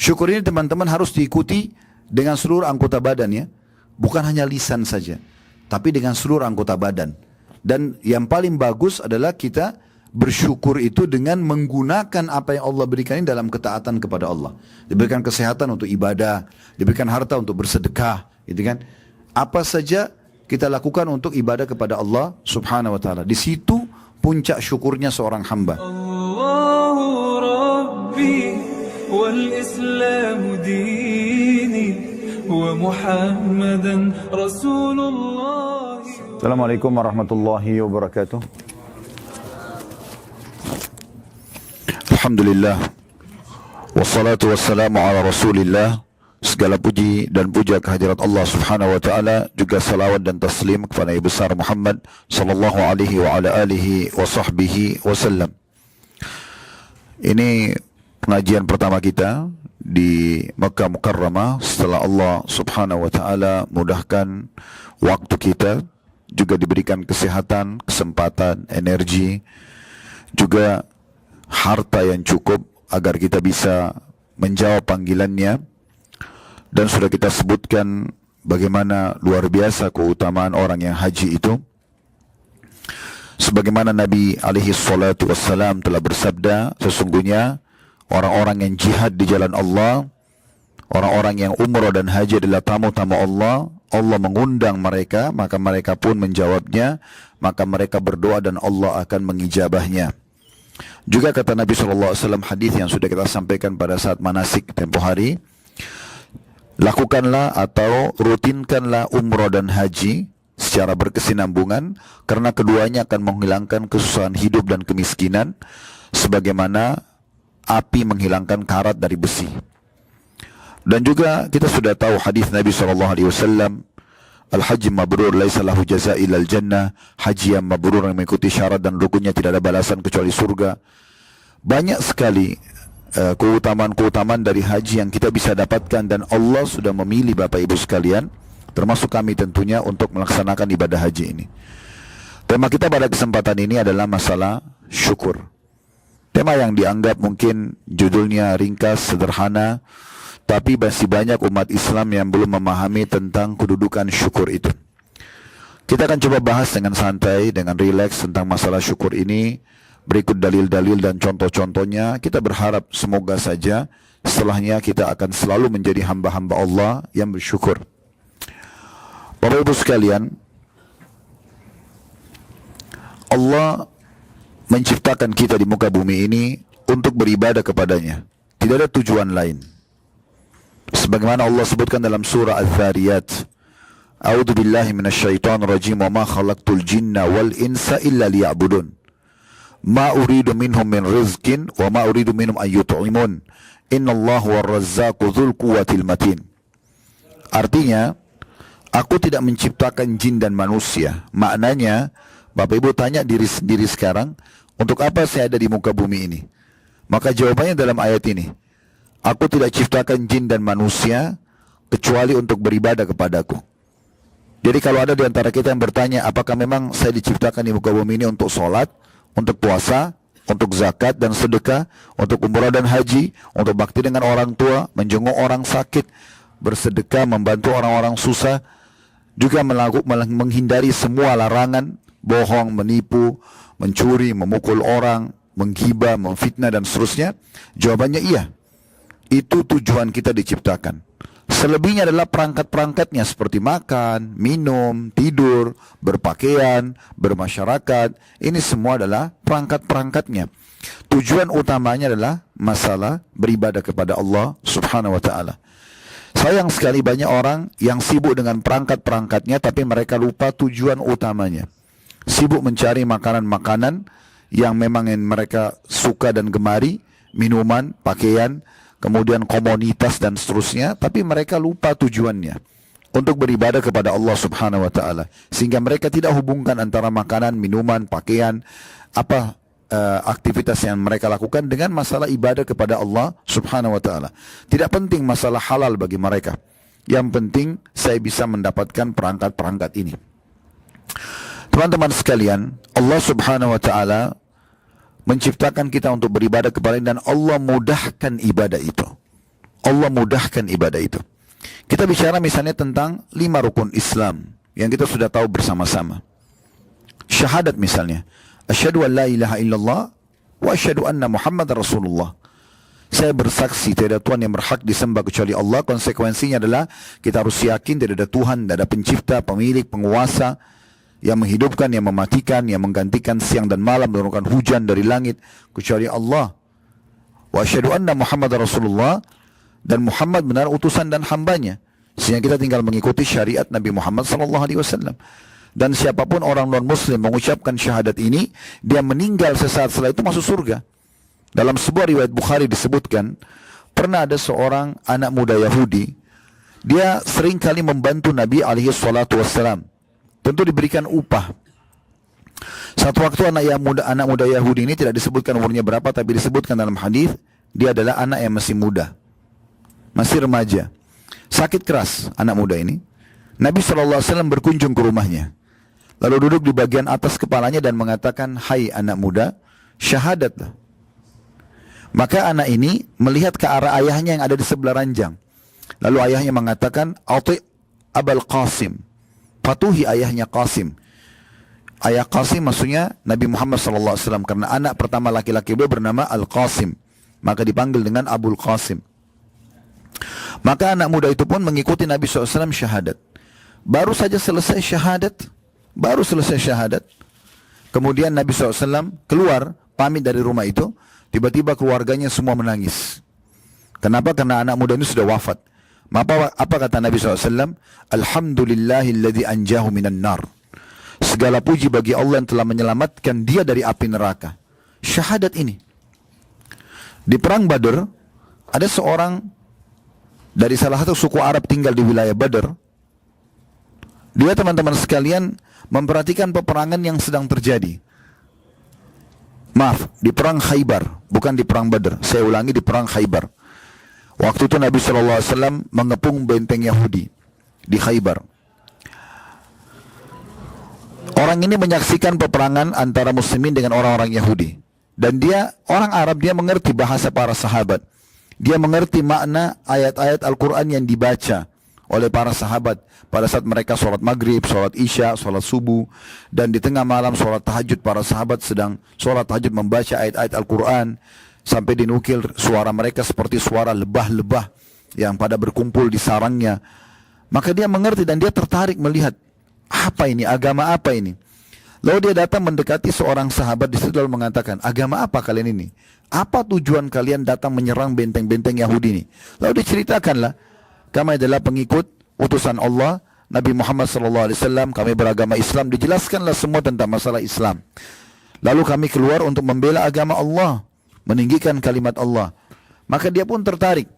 Syukur ini teman-teman harus diikuti dengan seluruh anggota badan ya. Bukan hanya lisan saja, tapi dengan seluruh anggota badan. Dan yang paling bagus adalah kita bersyukur itu dengan menggunakan apa yang Allah berikan ini dalam ketaatan kepada Allah. Diberikan kesehatan untuk ibadah, diberikan harta untuk bersedekah, gitu kan. Apa saja kita lakukan untuk ibadah kepada Allah Subhanahu wa taala. Di situ puncak syukurnya seorang hamba. Allahu Rabbi wal Islam dini wa Muhammadan Rasulullah. Assalamualaikum warahmatullahi wabarakatuh. Alhamdulillah. Wassalatu wassalamu ala Rasulillah. Segala puji dan puja kehadirat Allah Subhanahu wa taala, juga salawat dan taslim kepada Nabi besar Muhammad sallallahu alaihi wa ala alihi wa sahbihi wasallam. Ini pengajian pertama kita di Makkah Mukarramah setelah Allah Subhanahu wa taala mudahkan waktu kita, juga diberikan kesehatan, kesempatan, energi, juga harta yang cukup agar kita bisa menjawab panggilannya. Dan sudah kita sebutkan bagaimana luar biasa keutamaan orang yang haji itu. Sebagaimana Nabi alaihi salatu wassalam telah bersabda, sesungguhnya orang-orang yang jihad di jalan Allah, orang-orang yang umrah dan haji adalah tamu-tamu Allah. Allah mengundang mereka, maka mereka pun menjawabnya, maka mereka berdoa dan Allah akan mengijabahnya. Juga kata Nabi SAW, hadis yang sudah kita sampaikan pada saat manasik tempoh hari, lakukanlah atau rutinkanlah umrah dan haji secara berkesinambungan, karena keduanya akan menghilangkan kesusahan hidup dan kemiskinan, sebagaimana api menghilangkan karat dari besi. Dan juga kita sudah tahu hadis Nabi SAW, Al-Hajj mabrur laisa lahu jazaa illal jannah. Haji yang mabrur yang mengikuti syarat dan rukunnya tidak ada balasan kecuali surga. Banyak sekali keutamaan-keutamaan dari haji yang kita bisa dapatkan, dan Allah sudah memilih Bapak Ibu sekalian, termasuk kami tentunya, untuk melaksanakan ibadah haji ini. Tema kita pada kesempatan ini adalah masalah syukur. Tema yang dianggap mungkin judulnya ringkas, sederhana, tapi masih banyak umat Islam yang belum memahami tentang kedudukan syukur itu. Kita akan coba bahas dengan santai, dengan rileks tentang masalah syukur ini. Berikut dalil-dalil dan contoh-contohnya. Kita berharap semoga saja setelahnya kita akan selalu menjadi hamba-hamba Allah yang bersyukur. Bapak Ibu sekalian, Allah menciptakan kita di muka bumi ini untuk beribadah kepadanya. Tidak ada tujuan lain. Sebagaimana Allah sebutkan dalam surah Al-Dhariyat, A'udzu billahi minasyaitonir rajim, wa ma khalaqtul jinna wal insa illa liya'budun. Ma uridu minhum min rizqin wa ma uridu minhum an yut'imun. Innallahu war-razzaqu dzul quwwatil matin. Artinya, aku tidak menciptakan jin dan manusia. Maknanya, Bapak Ibu tanya diri sendiri sekarang, untuk apa saya ada di muka bumi ini? Maka jawabannya dalam ayat ini, aku tidak ciptakan jin dan manusia kecuali untuk beribadah kepadaku. Jadi kalau ada di antara kita yang bertanya, apakah memang saya diciptakan di muka bumi ini untuk sholat, untuk puasa, untuk zakat dan sedekah, untuk umrah dan haji, untuk bakti dengan orang tua, menjenguk orang sakit, bersedekah, membantu orang-orang susah, juga menghindari semua larangan, bohong, menipu, mencuri, memukul orang, menggibah, memfitnah dan seterusnya? Jawabannya iya. Itu tujuan kita diciptakan. Selebihnya adalah perangkat-perangkatnya seperti makan, minum, tidur, berpakaian, bermasyarakat. Ini semua adalah perangkat-perangkatnya. Tujuan utamanya adalah masalah beribadah kepada Allah Subhanahu wa taala. Sayang sekali banyak orang yang sibuk dengan perangkat-perangkatnya, tapi mereka lupa tujuan utamanya. Sibuk mencari makanan-makanan yang memang mereka suka dan gemari, minuman, pakaian, kemudian komoditas dan seterusnya, tapi mereka lupa tujuannya untuk beribadah kepada Allah Subhanahu wa taala, sehingga mereka tidak hubungkan antara makanan, minuman, pakaian, aktivitas yang mereka lakukan dengan masalah ibadah kepada Allah Subhanahu wa taala. Tidak penting masalah halal bagi mereka. Yang penting saya bisa mendapatkan perangkat-perangkat ini. Teman-teman sekalian, Allah Subhanahu wa taala menciptakan kita untuk beribadah kepada-Nya, dan Allah mudahkan ibadah itu. Allah mudahkan ibadah itu. Kita bicara misalnya tentang 5 rukun Islam yang kita sudah tahu bersama-sama. Syahadat misalnya. Asyhadu an la ilaha illallah wa asyhadu anna Muhammad Rasulullah. Saya bersaksi tidak ada Tuhan yang berhak disembah kecuali Allah. Konsekuensinya adalah kita harus yakin tidak ada Tuhan, tidak ada pencipta, pemilik, penguasa yang menghidupkan, yang mematikan, yang menggantikan siang dan malam, menurunkan hujan dari langit kecuali Allah. Wa asyhadu anna Muhammad Rasulullah, dan Muhammad benar utusan dan hambanya. Sehingga kita tinggal mengikuti syariat Nabi Muhammad SAW. Dan siapapun orang non-muslim mengucapkan syahadat ini, dia meninggal sesaat setelah itu masuk surga. Dalam sebuah riwayat Bukhari disebutkan, pernah ada seorang anak muda Yahudi, dia sering kali membantu Nabi SAW. Tentu diberikan upah. Satu waktu anak muda Yahudi ini tidak disebutkan umurnya berapa, tapi disebutkan dalam hadis dia adalah anak yang masih muda, masih remaja, sakit keras anak muda ini. Nabi SAW berkunjung ke rumahnya, lalu duduk di bagian atas kepalanya dan mengatakan, "Hai anak muda, syahadatlah." Maka anak ini melihat ke arah ayahnya yang ada di sebelah ranjang. Lalu ayahnya mengatakan, "Ati' Abul Qasim." Patuhi ayahnya Qasim. Ayah Qasim maksudnya Nabi Muhammad SAW, karena anak pertama laki-laki beliau bernama Al-Qasim, maka dipanggil dengan Abul Qasim. Maka anak muda itu pun mengikuti Nabi SAW syahadat. Baru saja selesai syahadat, kemudian Nabi SAW keluar pamit dari rumah itu. Tiba-tiba keluarganya semua menangis. Kenapa? Karena anak muda ini sudah wafat. Apa kata Nabi SAW? Alhamdulillahilladzi anjahu minan nar. Segala puji bagi Allah yang telah menyelamatkan dia dari api neraka. Syahadat ini. Di perang Badr, ada seorang dari salah satu suku Arab tinggal di wilayah Badr. Dia, teman-teman sekalian, memperhatikan peperangan yang sedang terjadi. Maaf, di perang Khaybar, bukan di perang Badr. Saya ulangi, di perang Khaybar. Waktu itu Nabi SAW mengepung benteng Yahudi di Khaybar. Orang ini menyaksikan peperangan antara muslimin dengan orang-orang Yahudi. Dan dia, orang Arab, dia mengerti bahasa para sahabat. Dia mengerti makna ayat-ayat Al-Quran yang dibaca oleh para sahabat pada saat mereka sholat maghrib, sholat isya, sholat subuh, dan di tengah malam sholat tahajud. Para sahabat sedang sholat tahajud membaca ayat-ayat Al-Quran, sampai dinukil suara mereka seperti suara lebah-lebah yang pada berkumpul di sarangnya. Maka dia mengerti dan dia tertarik melihat, apa ini, agama apa ini. Lalu dia datang mendekati seorang sahabat di situ lalu mengatakan, agama apa kalian ini? Apa tujuan kalian datang menyerang benteng-benteng Yahudi ini? Lalu diceritakanlah, kami adalah pengikut utusan Allah, Nabi Muhammad SAW, kami beragama Islam. Dijelaskanlah semua tentang masalah Islam. Lalu kami keluar untuk membela agama Allah, meninggikan kalimat Allah. Maka dia pun tertarik.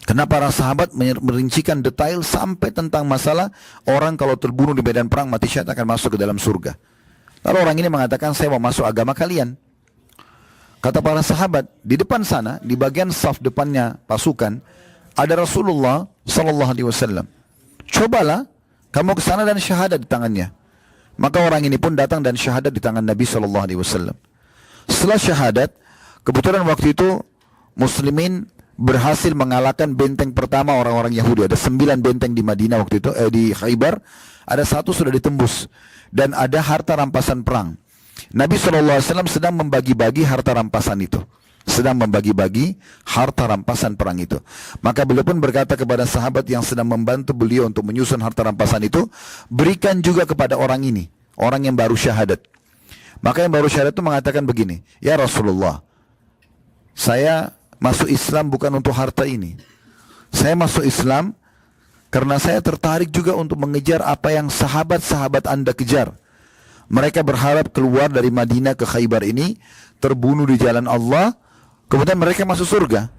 Karena para sahabat merincikan detail sampai tentang masalah orang kalau terbunuh di medan perang mati syahid akan masuk ke dalam surga. Lalu orang ini mengatakan, saya mau masuk agama kalian. Kata para sahabat, di depan sana, di bagian saf depannya pasukan, ada Rasulullah SAW. Cobalah kamu ke sana dan syahadat di tangannya. Maka orang ini pun datang dan syahadat di tangan Nabi SAW. Setelah syahadat, kebetulan waktu itu muslimin berhasil mengalahkan benteng pertama orang-orang Yahudi. Ada 9 benteng di Madinah waktu itu, di Khaybar. Ada 1 sudah ditembus. Dan ada harta rampasan perang. Nabi SAW sedang membagi-bagi harta rampasan itu. Sedang membagi-bagi harta rampasan perang itu. Maka beliau pun berkata kepada sahabat yang sedang membantu beliau untuk menyusun harta rampasan itu, berikan juga kepada orang ini, orang yang baru syahadat. Maka yang baru syahadat itu mengatakan begini, ya Rasulullah, saya masuk Islam bukan untuk harta ini. Saya masuk Islam karena saya tertarik juga untuk mengejar apa yang sahabat-sahabat Anda kejar. Mereka berharap keluar dari Madinah ke Khaybar ini, terbunuh di jalan Allah, kemudian mereka masuk surga.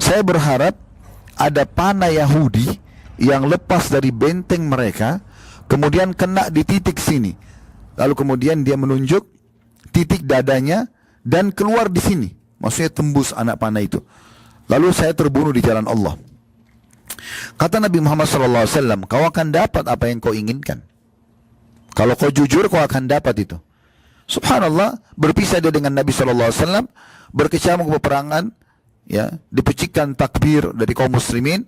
Saya berharap ada panah Yahudi yang lepas dari benteng mereka, kemudian kena di titik sini. Lalu kemudian dia menunjuk titik dadanya dan keluar di sini. Maksudnya tembus anak panah itu. Lalu saya terbunuh di jalan Allah. Kata Nabi Muhammad SAW, kau akan dapat apa yang kau inginkan. Kalau kau jujur, kau akan dapat itu. Subhanallah, berpisah dia dengan Nabi SAW, berkecamuk peperangan, ya, dipecikkan takbir dari kaum muslimin.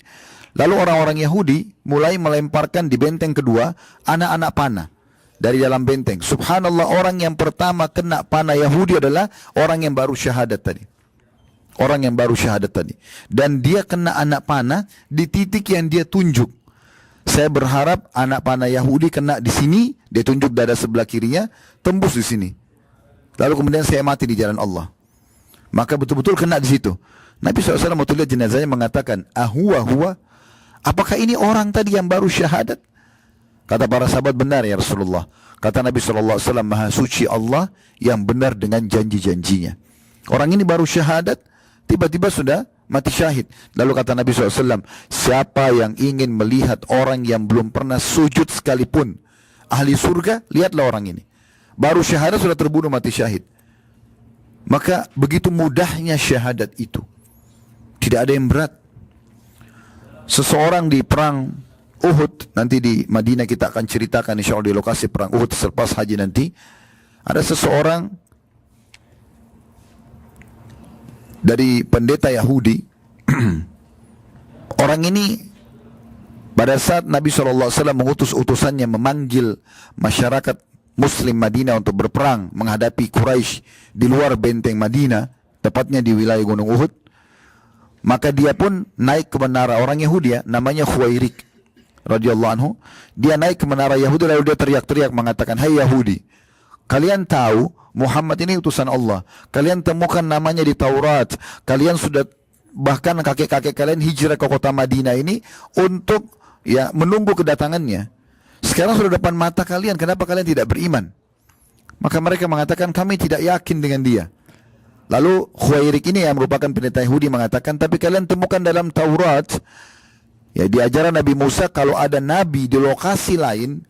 Lalu orang-orang Yahudi mulai melemparkan di benteng kedua anak-anak panah dari dalam benteng. Subhanallah, orang yang pertama kena panah Yahudi adalah orang yang baru syahadat tadi. Orang yang baru syahadat tadi. Dan dia kena anak panah di titik yang dia tunjuk. Saya berharap anak panah Yahudi kena di sini, dia tunjuk dada sebelah kirinya, tembus di sini. Lalu kemudian saya mati di jalan Allah. Maka betul-betul kena di situ. Nabi SAW waktu lihat jenazahnya mengatakan, huwa, apakah ini orang tadi yang baru syahadat? Kata para sahabat, benar ya Rasulullah. Kata Nabi SAW, maha suci Allah yang benar dengan janji-janjinya. Orang ini baru syahadat, tiba-tiba sudah mati syahid. Lalu kata Nabi SAW, siapa yang ingin melihat orang yang belum pernah sujud sekalipun, ahli surga, lihatlah orang ini. Baru syahadat sudah terbunuh mati syahid. Maka begitu mudahnya syahadat itu. Tidak ada yang berat. Seseorang di perang Uhud, nanti di Madinah kita akan ceritakan insya Allah di lokasi perang Uhud selepas haji nanti. Ada seseorang dari pendeta Yahudi. Orang ini pada saat Nabi SAW mengutus utusannya memanggil masyarakat Muslim Madinah untuk berperang menghadapi Quraisy di luar benteng Madinah, tepatnya di wilayah Gunung Uhud, maka dia pun naik ke menara orang Yahudi, ya, namanya Khuwairik radhiyallahu anhu. Dia naik ke menara Yahudi lalu dia teriak-teriak mengatakan, hai Yahudi, kalian tahu Muhammad ini utusan Allah, kalian temukan namanya di Taurat, kalian sudah, bahkan kakek-kakek kalian hijrah ke kota Madinah ini untuk ya menunggu kedatangannya. Sekarang sudah depan mata kalian, kenapa kalian tidak beriman? Maka mereka mengatakan, kami tidak yakin dengan dia. Lalu Khuwairik ini yang merupakan pendeta Yahudi mengatakan, tapi kalian temukan dalam Taurat, ya di ajaran Nabi Musa, kalau ada nabi di lokasi lain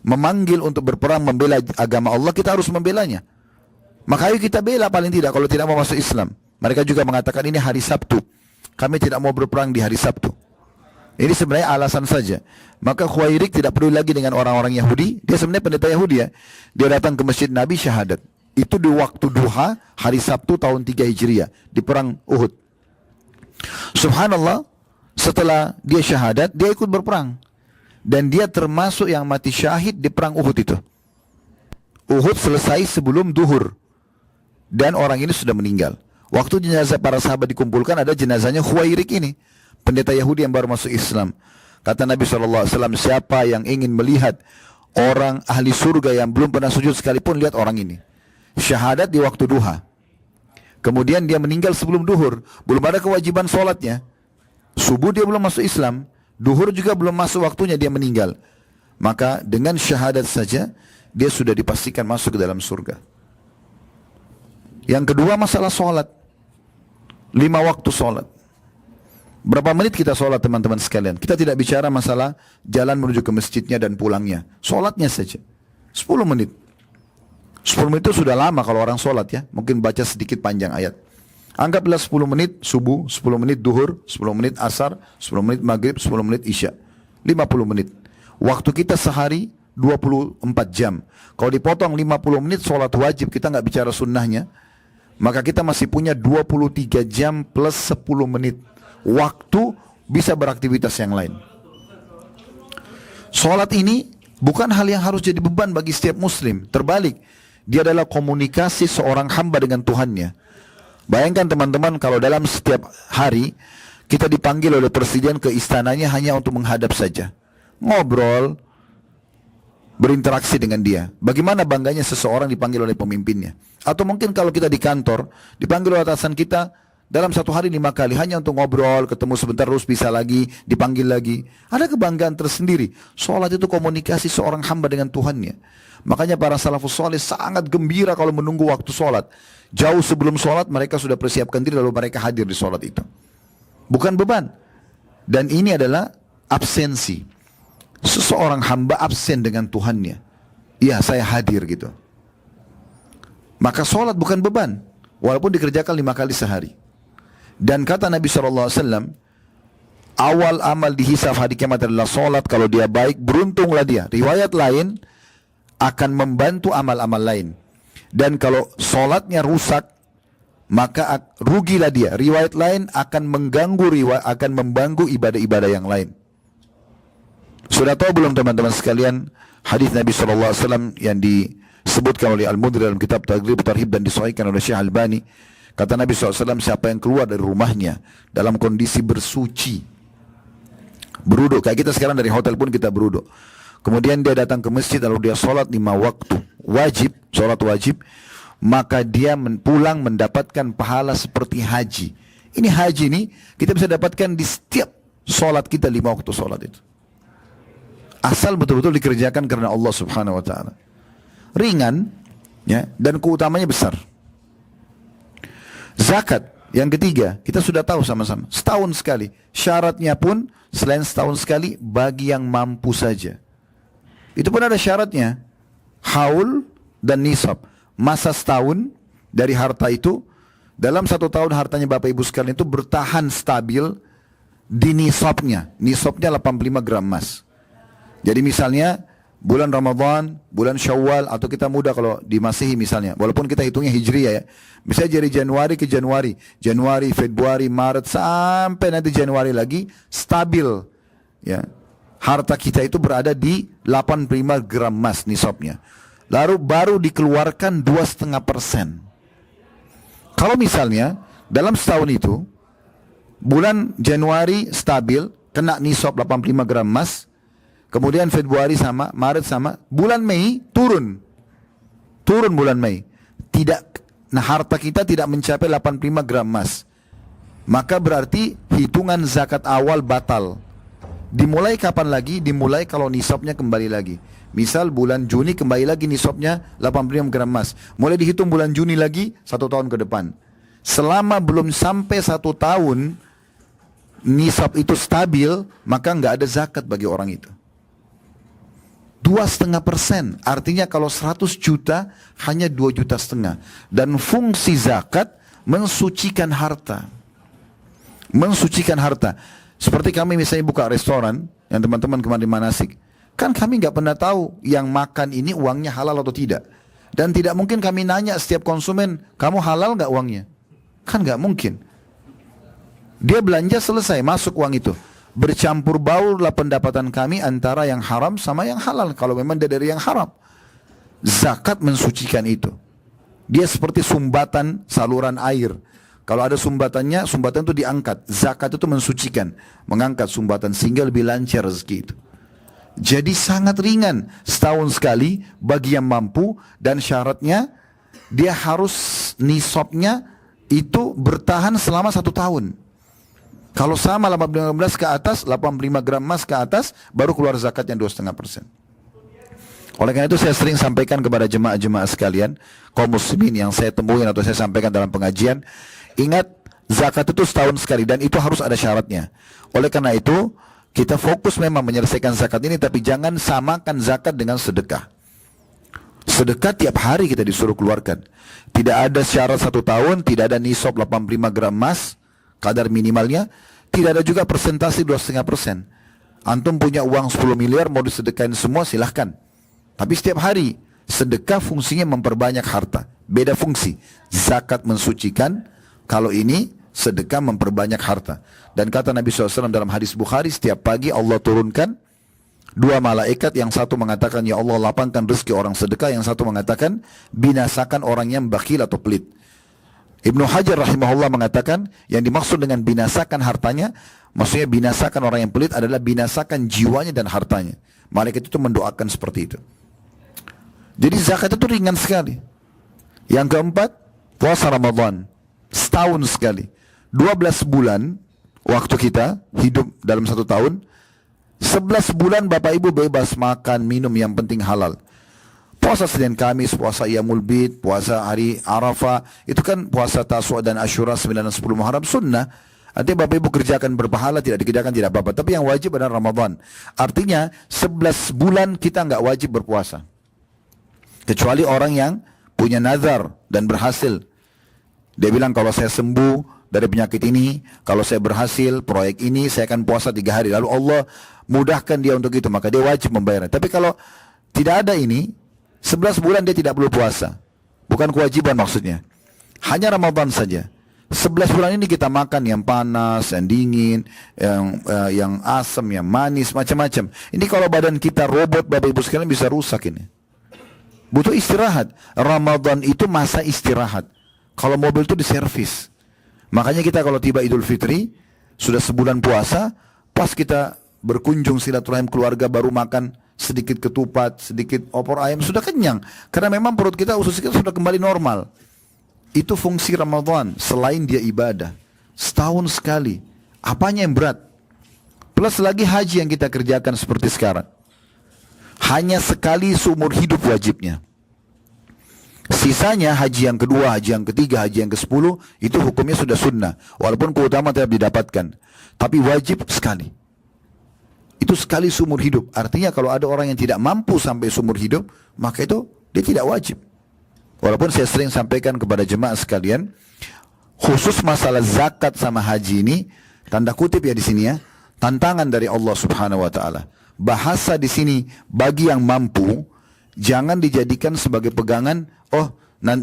memanggil untuk berperang membela agama Allah, kita harus membelanya. Maka ayo kita bela paling tidak, kalau tidak mau masuk Islam. Mereka juga mengatakan ini hari Sabtu, kami tidak mau berperang di hari Sabtu. Ini sebenarnya alasan saja. Maka Khuwairik tidak peduli lagi dengan orang-orang Yahudi. Dia sebenarnya pendeta Yahudi, ya. Dia datang ke masjid Nabi syahadat. Itu di waktu duha hari Sabtu tahun 3 Hijriah di perang Uhud. Subhanallah, setelah dia syahadat, dia ikut berperang. Dan dia termasuk yang mati syahid di perang Uhud itu. Uhud selesai sebelum duhur. Dan orang ini sudah meninggal. Waktu jenazah para sahabat dikumpulkan, ada jenazahnya Khuwairik ini, pendeta Yahudi yang baru masuk Islam. Kata Nabi SAW, siapa yang ingin melihat orang ahli surga yang belum pernah sujud sekalipun, lihat orang ini. Syahadat di waktu duha. Kemudian dia meninggal sebelum duhur. Belum ada kewajiban sholatnya. Subuh dia belum masuk Islam. Duhur juga belum masuk waktunya, dia meninggal. Maka dengan syahadat saja, dia sudah dipastikan masuk ke dalam surga. Yang kedua masalah sholat. 5 waktu sholat. Berapa menit kita sholat teman-teman sekalian? Kita tidak bicara masalah jalan menuju ke masjidnya dan pulangnya. Sholatnya saja. 10 menit. 10 menit itu sudah lama kalau orang sholat, ya. Mungkin baca sedikit panjang ayat. Anggaplah 10 menit subuh, 10 menit duhur, 10 menit asar, 10 menit maghrib, 10 menit isya. 50 menit. Waktu kita sehari 24 jam. Kalau dipotong 50 menit sholat wajib, kita nggak bicara sunnahnya, maka kita masih punya 23 jam plus 10 menit. Waktu bisa beraktivitas yang lain. Sholat ini bukan hal yang harus jadi beban bagi setiap muslim. Terbalik, dia adalah komunikasi seorang hamba dengan Tuhannya. Bayangkan teman-teman, kalau dalam setiap hari kita dipanggil oleh presiden ke istananya hanya untuk menghadap saja, ngobrol, berinteraksi dengan dia. Bagaimana bangganya seseorang dipanggil oleh pemimpinnya. Atau mungkin kalau kita di kantor, dipanggil oleh atasan kita dalam satu hari 5 kali, hanya untuk ngobrol, ketemu sebentar terus bisa lagi, dipanggil lagi. Ada kebanggaan tersendiri. Sholat itu komunikasi seorang hamba dengan Tuhannya. Makanya para salafus saleh sangat gembira kalau menunggu waktu sholat. Jauh sebelum sholat mereka sudah persiapkan diri, lalu mereka hadir di sholat itu. Bukan beban. Dan ini adalah absensi. Seseorang hamba absen dengan Tuhannya. Iya, saya hadir gitu. Maka sholat bukan beban, walaupun dikerjakan 5 kali sehari. Dan kata Nabi SAW, awal amal dihisab hari kiamat adalah sholat. Kalau dia baik, beruntunglah dia. Riwayat lain akan membantu amal-amal lain. Dan kalau sholatnya rusak, maka rugilah dia. Riwayat lain akan mengganggu ibadah-ibadah yang lain. Sudah tahu belum teman-teman sekalian hadis Nabi SAW yang disebutkan oleh Al-Mudhir dalam kitab Taghrib Tarhib dan disahihkan oleh Syekh Albani. Kata Nabi SAW, siapa yang keluar dari rumahnya dalam kondisi bersuci, beruduk, kayak kita sekarang dari hotel pun kita beruduk, kemudian dia datang ke masjid lalu dia sholat 5 waktu wajib, sholat wajib, maka dia pulang mendapatkan pahala seperti haji. Ini haji ini kita bisa dapatkan di setiap sholat kita 5 waktu sholat itu, asal betul-betul dikerjakan karena Allah Subhanahu wa ta'ala. Ringan ya, dan keutamanya besar. Zakat yang ketiga, kita sudah tahu sama-sama, setahun sekali. Syaratnya pun selain setahun sekali bagi yang mampu saja. Itu pun ada syaratnya, haul dan nisab. Masa setahun dari harta itu, dalam 1 tahun hartanya Bapak Ibu sekalian itu bertahan stabil di nisabnya. Nisabnya 85 gram emas. Jadi misalnya bulan Ramadan, bulan Syawal, atau kita mudah kalau di Masehi misalnya, walaupun kita hitungnya Hijriyah ya, misalnya dari Januari ke Januari, Januari, Februari, Maret, sampai nanti Januari lagi, stabil ya, harta kita itu berada di 85 gram emas nisabnya. Lalu baru dikeluarkan 2,5%. Kalau misalnya dalam setahun itu, bulan Januari stabil, kena nisab 85 gram emas, kemudian Februari sama, Maret sama, bulan Mei turun bulan Mei, harta kita tidak mencapai 85 gram emas, maka berarti hitungan zakat awal batal. Dimulai kapan lagi? Dimulai kalau nisabnya kembali lagi. Misal bulan Juni kembali lagi nisabnya 85 gram emas, mulai dihitung bulan Juni lagi 1 tahun ke depan. Selama belum sampai 1 tahun nisab itu stabil, maka nggak ada zakat bagi orang itu. 2,5%, artinya kalau 100 juta hanya 2,5 juta. Dan fungsi zakat mensucikan harta. Mensucikan harta. Seperti kami misalnya buka restoran, yang teman-teman kemarin manasik, kan kami nggak pernah tahu yang makan ini uangnya halal atau tidak. Dan tidak mungkin kami nanya setiap konsumen, kamu halal nggak uangnya? Kan nggak mungkin. Dia belanja selesai, masuk uang itu. Bercampur baurlah pendapatan kami antara yang haram sama yang halal, kalau memang dia dari yang haram. Zakat mensucikan itu. Dia seperti sumbatan saluran air. Kalau ada sumbatannya, sumbatan itu diangkat. Zakat itu mensucikan, mengangkat sumbatan sehingga lebih lancar rezeki itu. Jadi sangat ringan, setahun sekali bagi yang mampu, dan syaratnya dia harus nisabnya itu bertahan selama 1 tahun. Kalau sama 18 ke atas, 85 gram emas ke atas, baru keluar zakatnya 2,5%. Oleh karena itu saya sering sampaikan kepada jemaah-jemaah sekalian, kaum muslimin yang saya temuin atau saya sampaikan dalam pengajian, ingat zakat itu setahun sekali dan itu harus ada syaratnya. Oleh karena itu kita fokus memang menyelesaikan zakat ini, tapi jangan samakan zakat dengan sedekah. Sedekah tiap hari kita disuruh keluarkan. Tidak ada syarat 1 tahun, tidak ada nisab 85 gram emas, kadar minimalnya, tidak ada juga persentase 2,5%. Antum punya uang 10 miliar mau disedekahin semua silahkan. Tapi setiap hari sedekah fungsinya memperbanyak harta. Beda fungsi. Zakat mensucikan, kalau ini sedekah memperbanyak harta. Dan kata Nabi SAW dalam hadis Bukhari, setiap pagi Allah turunkan 2 malaikat, yang satu mengatakan ya Allah lapangkan rezeki orang sedekah, yang satu mengatakan binasakan orang yang bakhil atau pelit. Ibnu Hajar rahimahullah mengatakan yang dimaksud dengan binasakan hartanya, maksudnya binasakan orang yang pelit adalah binasakan jiwanya dan hartanya. Malaikat itu mendoakan seperti itu. Jadi zakat itu ringan sekali. Yang keempat, puasa Ramadan setahun sekali. 12 bulan waktu kita hidup dalam 1 tahun, 11 bulan Bapak Ibu bebas makan, minum, yang penting halal. Puasa Senin Kamis, puasa Iyamul Bid, puasa hari Arafah, itu kan puasa Taswa dan Asyura 9 dan 10 Muharram sunnah. Artinya Bapak Ibu kerjakan berpahala, tidak dikerjakan tidak apa-apa. Tapi yang wajib adalah Ramadan. Artinya 11 bulan kita nggak wajib berpuasa. Kecuali orang yang punya nazar dan berhasil. Dia bilang kalau saya sembuh dari penyakit ini, kalau saya berhasil proyek ini, saya akan puasa 3 hari. Lalu Allah mudahkan dia untuk itu, maka dia wajib membayarnya. Tapi kalau tidak ada ini, 11 bulan dia tidak perlu puasa. Bukan kewajiban maksudnya. Hanya Ramadan saja. 11 bulan ini kita makan yang panas, yang dingin, yang asam, yang manis, macam-macam. Ini kalau badan kita robot, Bapak Ibu sekalian, bisa rusak ini. Butuh istirahat. Ramadan itu masa istirahat. Kalau mobil itu diservis. Makanya kita kalau tiba Idul Fitri, sudah sebulan puasa, pas kita berkunjung silaturahim keluarga, baru makan sedikit ketupat, sedikit opor ayam, sudah kenyang. Karena memang perut kita, usus kita sudah kembali normal. Itu fungsi Ramadan, selain dia ibadah. Setahun sekali. Apanya yang berat? Plus lagi haji yang kita kerjakan seperti sekarang. Hanya sekali seumur hidup wajibnya. Sisanya haji yang kedua, haji yang ketiga, haji yang ke-10, itu hukumnya sudah sunnah. Walaupun keutamaan tidak didapatkan. Tapi wajib sekali. Itu sekali seumur hidup. Artinya kalau ada orang yang tidak mampu sampai seumur hidup, maka itu dia tidak wajib. Walaupun saya sering sampaikan kepada jemaah sekalian, khusus masalah zakat sama haji ini, tanda kutip ya di sini ya, tantangan dari Allah Subhanahu wa taala. Bahasa di sini bagi yang mampu, jangan dijadikan sebagai pegangan, oh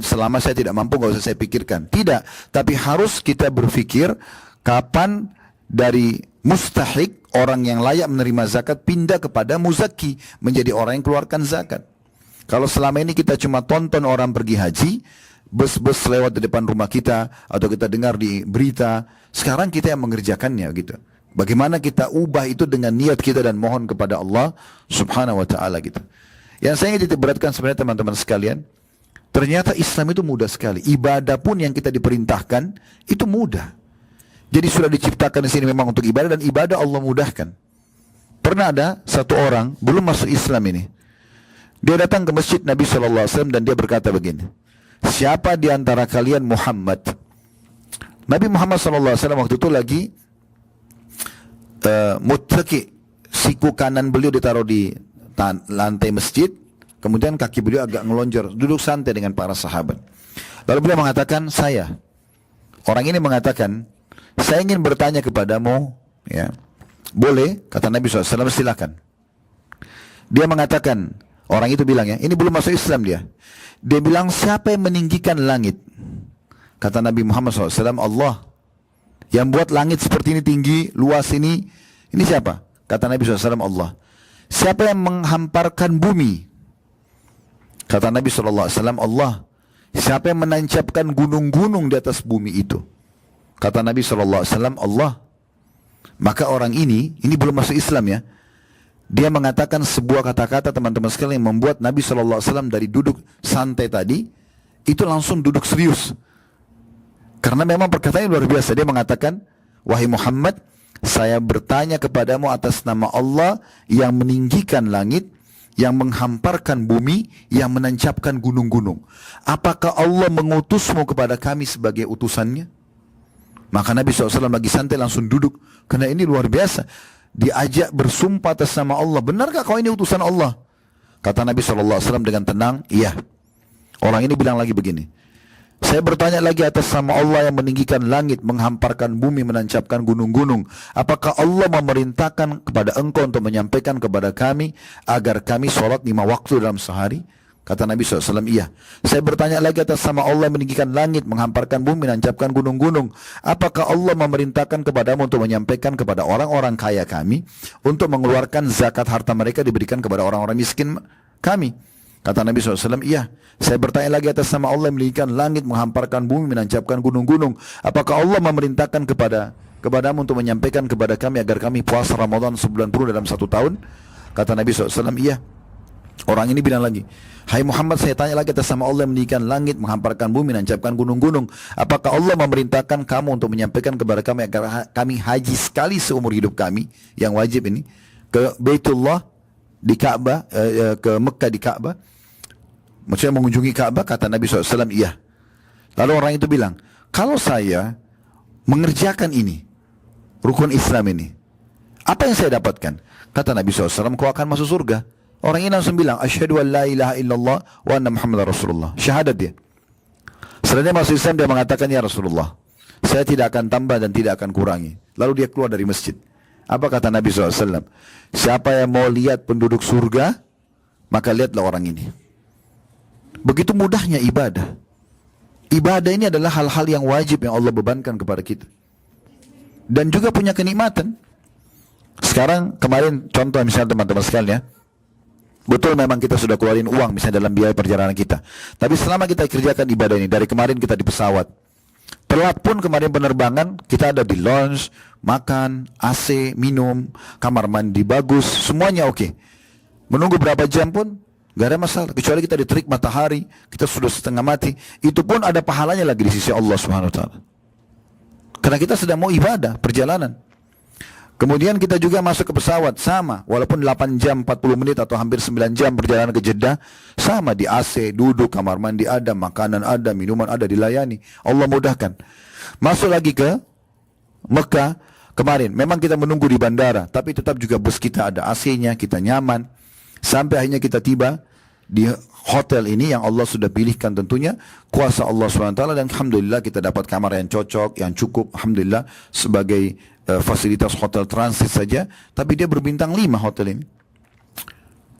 selama saya tidak mampu nggak usah saya pikirkan. Tidak, tapi harus kita berpikir kapan dari mustahik, orang yang layak menerima zakat, pindah kepada muzaki, menjadi orang yang keluarkan zakat. Kalau selama ini kita cuma tonton orang pergi haji, bus-bus lewat di depan rumah kita, atau kita dengar di berita, sekarang kita yang mengerjakannya gitu. Bagaimana kita ubah itu dengan niat kita dan mohon kepada Allah Subhanahu wa taala gitu. Yang saya ingin titik beratkan sebenarnya teman-teman sekalian, ternyata Islam itu mudah sekali. Ibadah pun yang kita diperintahkan itu mudah. Jadi sudah diciptakan di sini memang untuk ibadah, dan ibadah Allah mudahkan. Pernah ada satu orang belum masuk Islam ini. Dia datang ke masjid Nabi SAW dan dia berkata begini, siapa di antara kalian Muhammad? Nabi Muhammad SAW waktu itu lagi muttaki, siku kanan beliau ditaruh di lantai masjid, kemudian kaki beliau agak ngelonjor, duduk santai dengan para sahabat. Lalu beliau mengatakan, orang ini mengatakan, saya ingin bertanya kepadamu, ya, boleh? Kata Nabi SAW, silakan. Dia mengatakan, orang itu bilang ya, ini belum masuk Islam dia. Dia bilang, siapa yang meninggikan langit? Kata Nabi Muhammad SAW, Allah. Yang buat langit seperti ini tinggi, luas ini siapa? Kata Nabi SAW, Allah. Siapa yang menghamparkan bumi? Kata Nabi SAW, Allah. Siapa yang menancapkan gunung-gunung di atas bumi itu? Kata Nabi SAW, Allah. Maka orang ini belum masuk Islam ya. Dia mengatakan sebuah kata-kata teman-teman sekalian yang membuat Nabi SAW dari duduk santai tadi, itu langsung duduk serius. Karena memang perkataannya luar biasa. Dia mengatakan, wahai Muhammad, saya bertanya kepadamu atas nama Allah yang meninggikan langit, yang menghamparkan bumi, yang menancapkan gunung-gunung. Apakah Allah mengutusmu kepada kami sebagai utusannya? Maka Nabi SAW lagi santai langsung duduk. Karena ini luar biasa. Diajak bersumpah atas nama Allah. Benarkah kau ini utusan Allah? Kata Nabi SAW dengan tenang, iya. Orang ini bilang lagi begini, saya bertanya lagi atas nama Allah yang meninggikan langit, menghamparkan bumi, menancapkan gunung-gunung. Apakah Allah memerintahkan kepada engkau untuk menyampaikan kepada kami agar kami sholat 5 waktu dalam sehari? Kata Nabi SAW, iya. Saya bertanya lagi atas nama Allah yang meninggikan langit, menghamparkan bumi, menancapkan gunung-gunung. Apakah Allah memerintahkan kepadamu untuk menyampaikan kepada orang-orang kaya kami untuk mengeluarkan zakat harta mereka diberikan kepada orang-orang miskin kami? Kata Nabi SAW, iya. Saya bertanya lagi atas nama Allah yang meninggikan langit, menghamparkan bumi, menancapkan gunung-gunung. Apakah Allah memerintahkan kepadamu untuk menyampaikan kepada kami agar kami puasa Ramadan sebulan penuh dalam 1 tahun? Kata Nabi SAW, iya. Orang ini bilang lagi, hai Muhammad, saya tanya lagi atas nama Allah yang meninggikan langit, menghamparkan bumi, menancapkan gunung-gunung. Apakah Allah memerintahkan kamu untuk menyampaikan kepada kami agar kami haji sekali seumur hidup kami, yang wajib ini, ke Baitullah di Ka'bah, ke Mekah di Ka'bah, maksudnya mengunjungi Ka'bah? Kata Nabi SAW, iya. Lalu orang itu bilang, kalau saya mengerjakan ini, rukun Islam ini, apa yang saya dapatkan? Kata Nabi SAW, kau akan masuk surga. Orang ini langsung bilang, asyhadu an la ilaha illallah wa anna Muhammadar Rasulullah. Syahadat dia. Setelah dia masuk Islam, dia mengatakan, ya Rasulullah, saya tidak akan tambah dan tidak akan kurangi. Lalu dia keluar dari masjid. Apa kata Nabi SAW? Siapa yang mau lihat penduduk surga, maka lihatlah orang ini. Begitu mudahnya ibadah. Ibadah ini adalah hal-hal yang wajib yang Allah bebankan kepada kita. Dan juga punya kenikmatan. Sekarang kemarin contoh misalnya teman-teman sekalian ya. Betul memang kita sudah keluarin uang misalnya dalam biaya perjalanan kita. Tapi selama kita kerjakan ibadah ini, dari kemarin kita di pesawat. Telat pun kemarin penerbangan, kita ada di lounge, makan, AC, minum, kamar mandi bagus, semuanya oke. Menunggu berapa jam pun, gak ada masalah. Kecuali kita diterik matahari, kita sudah setengah mati. Itu pun ada pahalanya lagi di sisi Allah Subhanahu Wa Taala. Karena kita sedang mau ibadah, perjalanan. Kemudian kita juga masuk ke pesawat, sama. Walaupun 8 jam, 40 menit atau hampir 9 jam perjalanan ke Jeddah, sama di AC, duduk, kamar mandi ada, makanan ada, minuman ada, dilayani. Allah mudahkan. Masuk lagi ke Mekah, kemarin memang kita menunggu di bandara, tapi tetap juga bus kita ada AC-nya, kita nyaman. Sampai akhirnya kita tiba di hotel ini yang Allah sudah pilihkan tentunya, kuasa Allah SWT, dan Alhamdulillah kita dapat kamar yang cocok, yang cukup, Alhamdulillah, sebagai fasilitas hotel transit saja, tapi dia berbintang 5 hotel ini.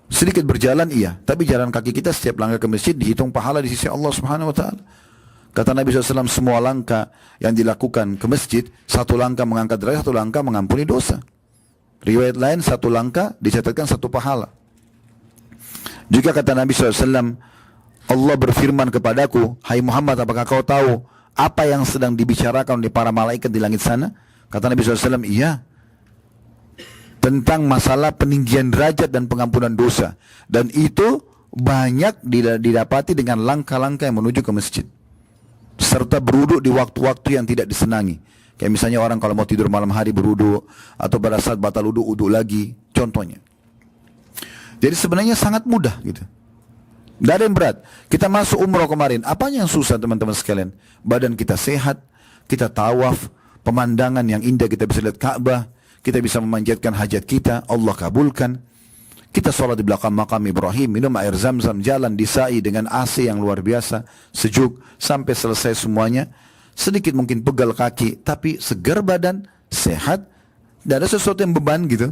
Sedikit berjalan iya, tapi jalan kaki kita setiap langkah ke masjid dihitung pahala di sisi Allah Subhanahu Wa Taala. Kata Nabi SAW, semua langkah yang dilakukan ke masjid, 1 langkah mengangkat derajat, 1 langkah mengampuni dosa. Riwayat lain, 1 langkah dicatatkan 1 pahala. Juga kata Nabi SAW, Allah berfirman kepadaku, hai Muhammad, apakah kau tahu apa yang sedang dibicarakan oleh para malaikat di langit sana? Kata Nabi SAW, iya. Tentang masalah peninggian derajat dan pengampunan dosa. Dan itu banyak didapati dengan langkah-langkah yang menuju ke masjid. Serta berwudu di waktu-waktu yang tidak disenangi. Kayak misalnya orang kalau mau tidur malam hari berwudu, atau pada saat batal wudu, wudu lagi. Contohnya. Jadi sebenarnya sangat mudah gitu. Tidak ada yang berat. Kita masuk umroh kemarin. Apanya yang susah teman-teman sekalian? Badan kita sehat, kita tawaf, pemandangan yang indah, kita bisa lihat Ka'bah, kita bisa memanjatkan hajat kita, Allah kabulkan. Kita sholat di belakang makam Ibrahim, minum air zam-zam, jalan di sa'i dengan AC yang luar biasa, sejuk, sampai selesai semuanya. Sedikit mungkin pegal kaki, tapi segar badan, sehat, tidak ada sesuatu yang beban gitu.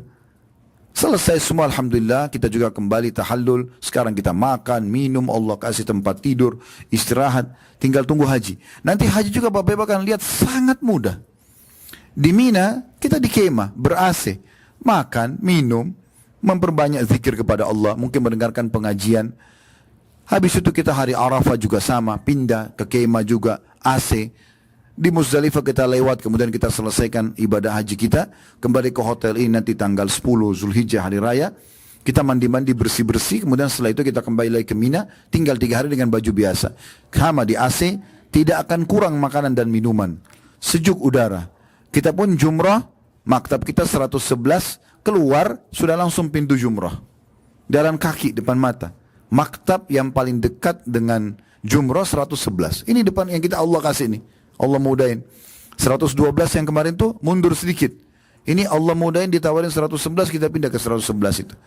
Selesai semua Alhamdulillah, kita juga kembali tahallul. Sekarang kita makan, minum, Allah kasih tempat tidur, istirahat, tinggal tunggu haji. Nanti haji juga Bapak-Ibu akan lihat sangat mudah. Di Mina, kita di kemah, ber-AC, makan, minum, memperbanyak zikir kepada Allah, mungkin mendengarkan pengajian. Habis itu kita hari Arafah juga sama, pindah ke kemah juga, AC. Di Muzdalifah kita lewat, kemudian kita selesaikan ibadah haji kita, kembali ke hotel ini nanti tanggal 10 Zulhijjah hari raya, kita mandi-mandi bersih-bersih, kemudian setelah itu kita kembali lagi ke Mina, tinggal 3 hari dengan baju biasa. Sama di AC, tidak akan kurang makanan dan minuman, sejuk udara. Kita pun jumrah, maktab kita 111, keluar sudah langsung pintu jumrah, jalan kaki depan mata. Maktab yang paling dekat dengan jumrah 111, ini depan yang kita Allah kasih ini, Allah mudahin. 112 yang kemarin tuh mundur sedikit, ini Allah mudahin ditawarin 111, kita pindah ke 111 itu.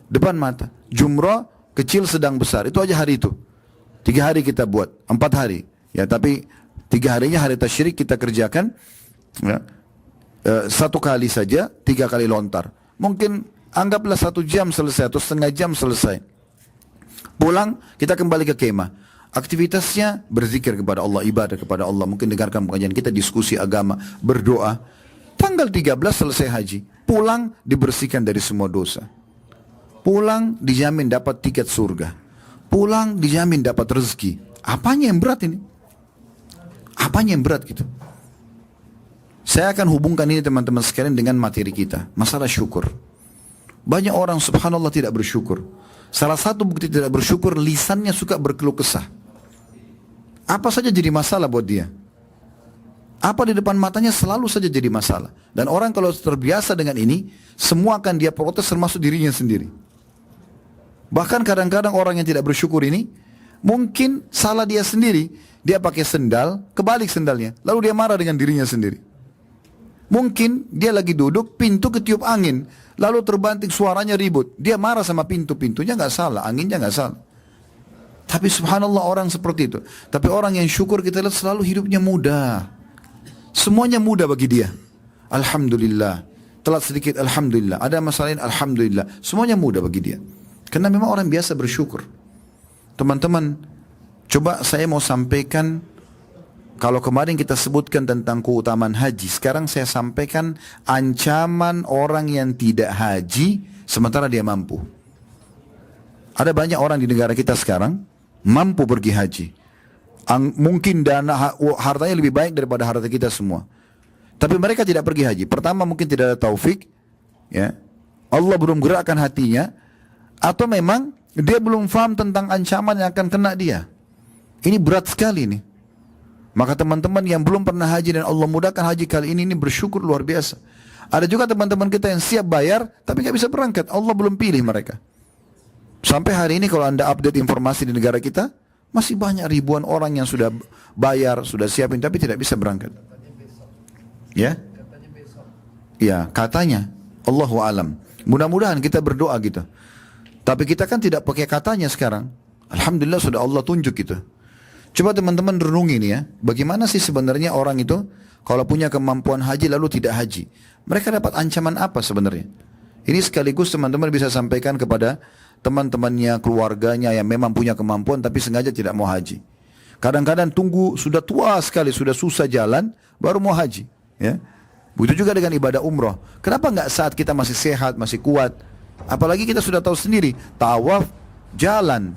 Depan mata, jumrah kecil sedang besar, itu aja hari itu. 3 hari kita buat, 4 hari. Ya tapi 3 harinya hari tasyrik kita kerjakan, ya, 1 kali saja, 3 kali lontar. Mungkin anggaplah 1 jam selesai atau setengah jam selesai. Pulang kita kembali ke kemah. Aktivitasnya berzikir kepada Allah, ibadah kepada Allah, mungkin dengarkan pengajian kita, diskusi agama, berdoa. Tanggal 13 selesai haji, pulang dibersihkan dari semua dosa. Pulang dijamin dapat tiket surga. Pulang dijamin dapat rezeki. Apanya yang berat ini? Apanya yang berat gitu? Saya akan hubungkan ini teman-teman sekalian dengan materi kita, masalah syukur. Banyak orang subhanallah tidak bersyukur. Salah satu bukti tidak bersyukur, lisannya suka berkeluh kesah. Apa saja jadi masalah buat dia. Apa di depan matanya selalu saja jadi masalah. Dan orang kalau terbiasa dengan ini, semua akan dia protes termasuk dirinya sendiri. Bahkan kadang-kadang orang yang tidak bersyukur ini, mungkin salah dia sendiri. Dia pakai sendal, kebalik sendalnya. Lalu dia marah dengan dirinya sendiri. Mungkin dia lagi duduk, pintu ketiup angin. Lalu terbanting suaranya ribut. Dia marah sama pintu, pintunya nggak salah, anginnya nggak salah. Tapi subhanallah orang seperti itu. Tapi orang yang syukur kita lihat selalu hidupnya mudah. Semuanya mudah bagi dia. Alhamdulillah. Telat sedikit, alhamdulillah. Ada masalah lain, alhamdulillah. Semuanya mudah bagi dia. Karena memang orang biasa bersyukur. Teman-teman, coba saya mau sampaikan kalau kemarin kita sebutkan tentang keutamaan haji, sekarang saya sampaikan ancaman orang yang tidak haji sementara dia mampu. Ada banyak orang di negara kita sekarang mampu pergi haji. Mungkin dana hartanya lebih baik daripada harta kita semua. Tapi mereka tidak pergi haji. Pertama mungkin tidak ada taufik, ya. Allah belum gerakkan hatinya, atau memang dia belum faham tentang ancaman yang akan kena dia. Ini berat sekali nih. Maka teman-teman yang belum pernah haji dan Allah mudahkan haji kali ini bersyukur luar biasa. Ada juga teman-teman kita yang siap bayar tapi nggak bisa berangkat. Allah belum pilih mereka. Sampai hari ini kalau Anda update informasi di negara kita, masih banyak ribuan orang yang sudah bayar, sudah siapin tapi tidak bisa berangkat. Ya? Ya, katanya. Allahu alam. Mudah-mudahan kita berdoa gitu. Tapi kita kan tidak pakai katanya sekarang. Alhamdulillah sudah Allah tunjuk gitu. Coba teman-teman renungi nih ya, bagaimana sih sebenarnya orang itu kalau punya kemampuan haji lalu tidak haji? Mereka dapat ancaman apa sebenarnya? Ini sekaligus teman-teman bisa sampaikan kepada teman-temannya, keluarganya yang memang punya kemampuan tapi sengaja tidak mau haji. Kadang-kadang tunggu sudah tua sekali, sudah susah jalan, baru mau haji. Ya. Begitu juga dengan ibadah umroh. Kenapa nggak saat kita masih sehat, masih kuat? Apalagi kita sudah tahu sendiri, tawaf jalan.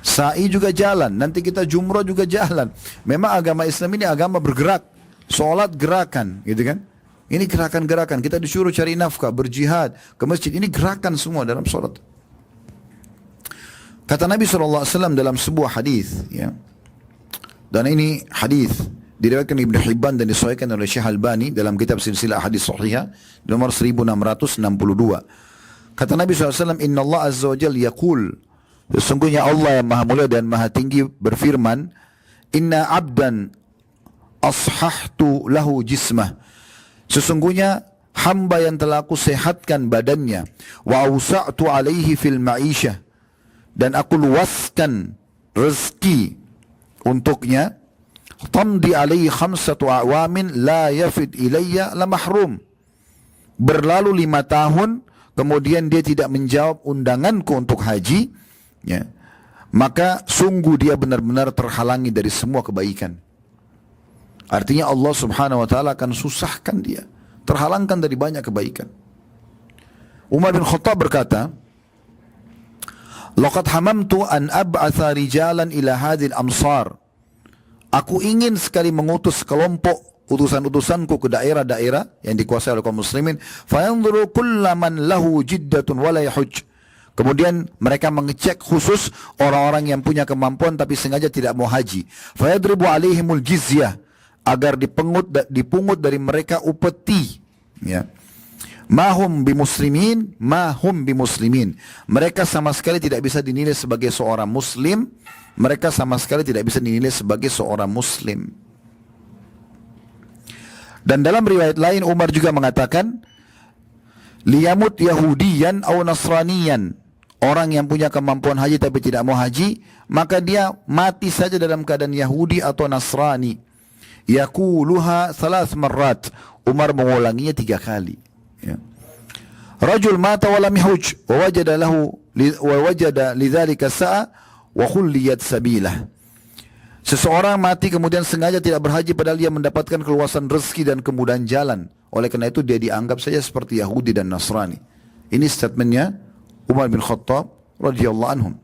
Sa'i juga jalan, nanti kita jumroh juga jalan. Memang agama Islam ini agama bergerak, sholat gerakan, gitu kan? Ini gerakan-gerakan, kita disuruh cari nafkah, berjihad, ke masjid, ini gerakan semua dalam sholat. Kata Nabi SAW dalam sebuah hadis, ya, dan ini hadis diriwayatkan Ibnu Hibban dan disahihkan oleh Syekh Albani dalam kitab Silsilah Hadis Shahihah nomor 1662. Kata Nabi SAW, Inna Allah Azza wa Jalla yaqul, sesungguhnya Allah yang maha mulia dan maha tinggi berfirman, Inna abdan ashahtu lahu jismah. Sesungguhnya hamba yang telah aku sehatkan badannya, wa awsa'tu alaihi fil ma'isyah, dan aku luaskan rezeki untuknya, tamdi alaihi khamsatu a'wamin la yafid ilayya la mahrum. Berlalu 5 tahun, kemudian dia tidak menjawab undanganku untuk haji, ya, maka sungguh dia benar-benar terhalangi dari semua kebaikan. Artinya Allah Subhanahu wa taala akan susahkan dia, terhalangkan dari banyak kebaikan. Umar bin Khattab berkata, laqad hamamtu an ab'atha rijalan ila hadhil amsar. Aku ingin sekali mengutus kelompok utusan-utusanku ke daerah-daerah yang dikuasai oleh kaum muslimin, fayanzuru kullaman lahu jiddatun wala yahuj. Kemudian mereka mengecek khusus orang-orang yang punya kemampuan tapi sengaja tidak mau haji. Fayadribu alaihimul jizyah, agar dipungut dari mereka upeti. Ya. Mahum bimuslimin, mahum bimuslimin. Mereka sama sekali tidak bisa dinilai sebagai seorang muslim. Mereka sama sekali tidak bisa dinilai sebagai seorang muslim. Dan dalam riwayat lain Umar juga mengatakan, liyamut yahudiyan aw nasraniyan. Orang yang punya kemampuan haji tapi tidak mau haji, maka dia mati saja dalam keadaan Yahudi atau Nasrani. Yaquluha 3 marrat. Umar mengulanginya 3 kali. Ya. Rajul mata wa lam yahuj wa wajada lidzalika sa'a wa khulliyat sabilah. Seseorang mati kemudian sengaja tidak berhaji padahal dia mendapatkan keluasan rezeki dan kemudahan jalan. Oleh karena itu dia dianggap saja seperti Yahudi dan Nasrani. Ini statementnya Umar bin Khattab radhiyallahu anhum.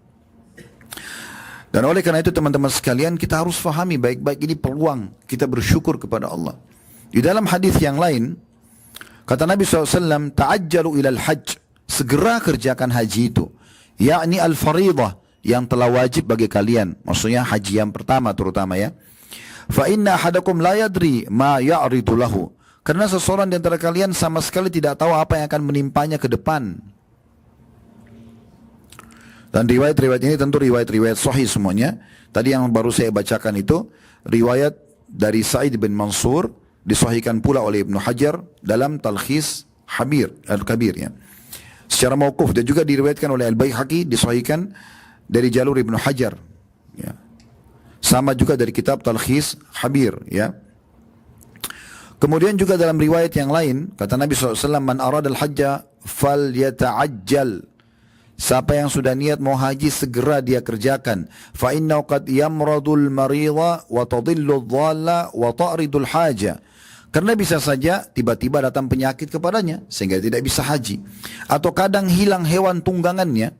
Dan oleh karena itu teman-teman sekalian, kita harus fahami baik-baik ini peluang kita bersyukur kepada Allah. Di dalam hadis yang lain kata Nabi SAW, ta'ajjalu ilal hajj, segera kerjakan haji itu, yakni al-faridah, yang telah wajib bagi kalian, maksudnya haji yang pertama terutama ya. Fa inna ahadakum la yadri ma ya'ridu lahu, karena seseorang di antara kalian sama sekali tidak tahu apa yang akan menimpanya ke depan. Dan riwayat-riwayat ini tentu riwayat-riwayat sahih semuanya. Tadi yang baru saya bacakan itu riwayat dari Sa'id bin Mansur, disahihkan pula oleh Ibnu Hajar dalam Talkhis Al-Kabir ya. Secara mauquf, dan juga diriwayatkan oleh Al-Baihaqi, disahihkan dari jalur Ibnu Hajar ya. Sama juga dari kitab Talkhis Habir ya. Kemudian juga dalam riwayat yang lain kata Nabi SAW, man aradal hajja fal yata'ajjal, Siapa yang sudah niat mau haji segera dia kerjakan. Fa innahu qad yamradul marida wa tadillu dhalla wa ta'ridul haja. Karena bisa saja tiba-tiba datang penyakit kepadanya sehingga tidak bisa haji. Atau kadang hilang hewan tunggangannya.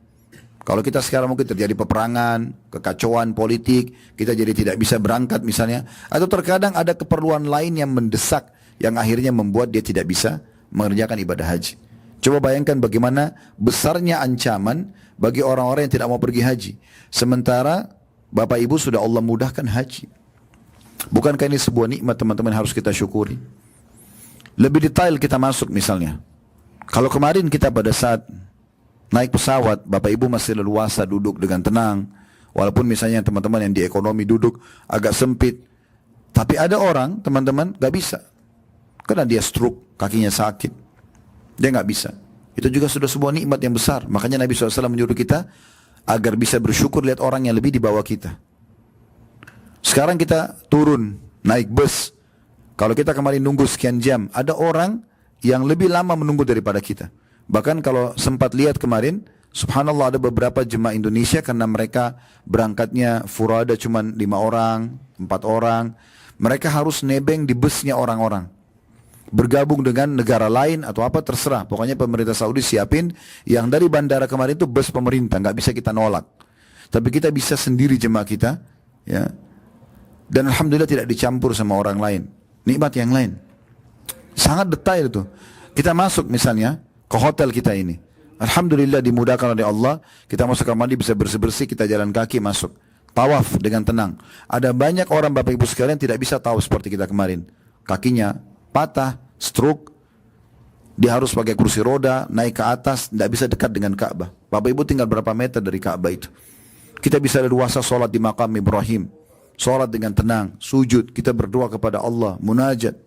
Kalau kita sekarang mungkin terjadi peperangan, kekacauan politik, kita jadi tidak bisa berangkat misalnya. Atau terkadang ada keperluan lain yang mendesak yang akhirnya membuat dia tidak bisa mengerjakan ibadah haji. Coba bayangkan bagaimana besarnya ancaman bagi orang-orang yang tidak mau pergi haji. Sementara Bapak Ibu sudah Allah mudahkan haji. Bukankah ini sebuah nikmat teman-teman harus kita syukuri? Lebih detail kita masuk misalnya. Kalau kemarin kita pada saat naik pesawat, Bapak Ibu masih leluasa duduk dengan tenang. Walaupun misalnya teman-teman yang di ekonomi duduk agak sempit. Tapi ada orang, teman-teman, gak bisa. Karena dia stroke, kakinya sakit. Dia nggak bisa. Itu juga sudah sebuah nikmat yang besar. Makanya Nabi SAW menyuruh kita agar bisa bersyukur lihat orang yang lebih di bawah kita. Sekarang kita turun, naik bus. Kalau kita kemarin nunggu sekian jam, ada orang yang lebih lama menunggu daripada kita. Bahkan kalau sempat lihat kemarin, subhanallah ada beberapa jemaah Indonesia karena mereka berangkatnya furada cuma 5 orang, 4 orang. Mereka harus nebeng di busnya orang-orang. Bergabung dengan negara lain atau apa terserah. Pokoknya pemerintah Saudi siapin yang dari bandara kemarin itu bus pemerintah, nggak bisa kita nolak. Tapi kita bisa sendiri jemaah kita, ya. Dan alhamdulillah tidak dicampur sama orang lain. Nikmat yang lain. Sangat detail itu. Kita masuk misalnya ke hotel kita ini. Alhamdulillah dimudahkan oleh Allah. Kita masuk kamar mandi bisa bersih-bersih, kita jalan kaki masuk. Tawaf dengan tenang. Ada banyak orang Bapak Ibu sekalian tidak bisa tawaf seperti kita kemarin. Kakinya patah, stroke, dia harus pakai kursi roda, naik ke atas, tidak bisa dekat dengan Ka'bah. Bapak Ibu tinggal berapa meter dari Ka'bah itu. Kita bisa leluasa sholat di makam Ibrahim, sholat dengan tenang, sujud, kita berdoa kepada Allah, munajat.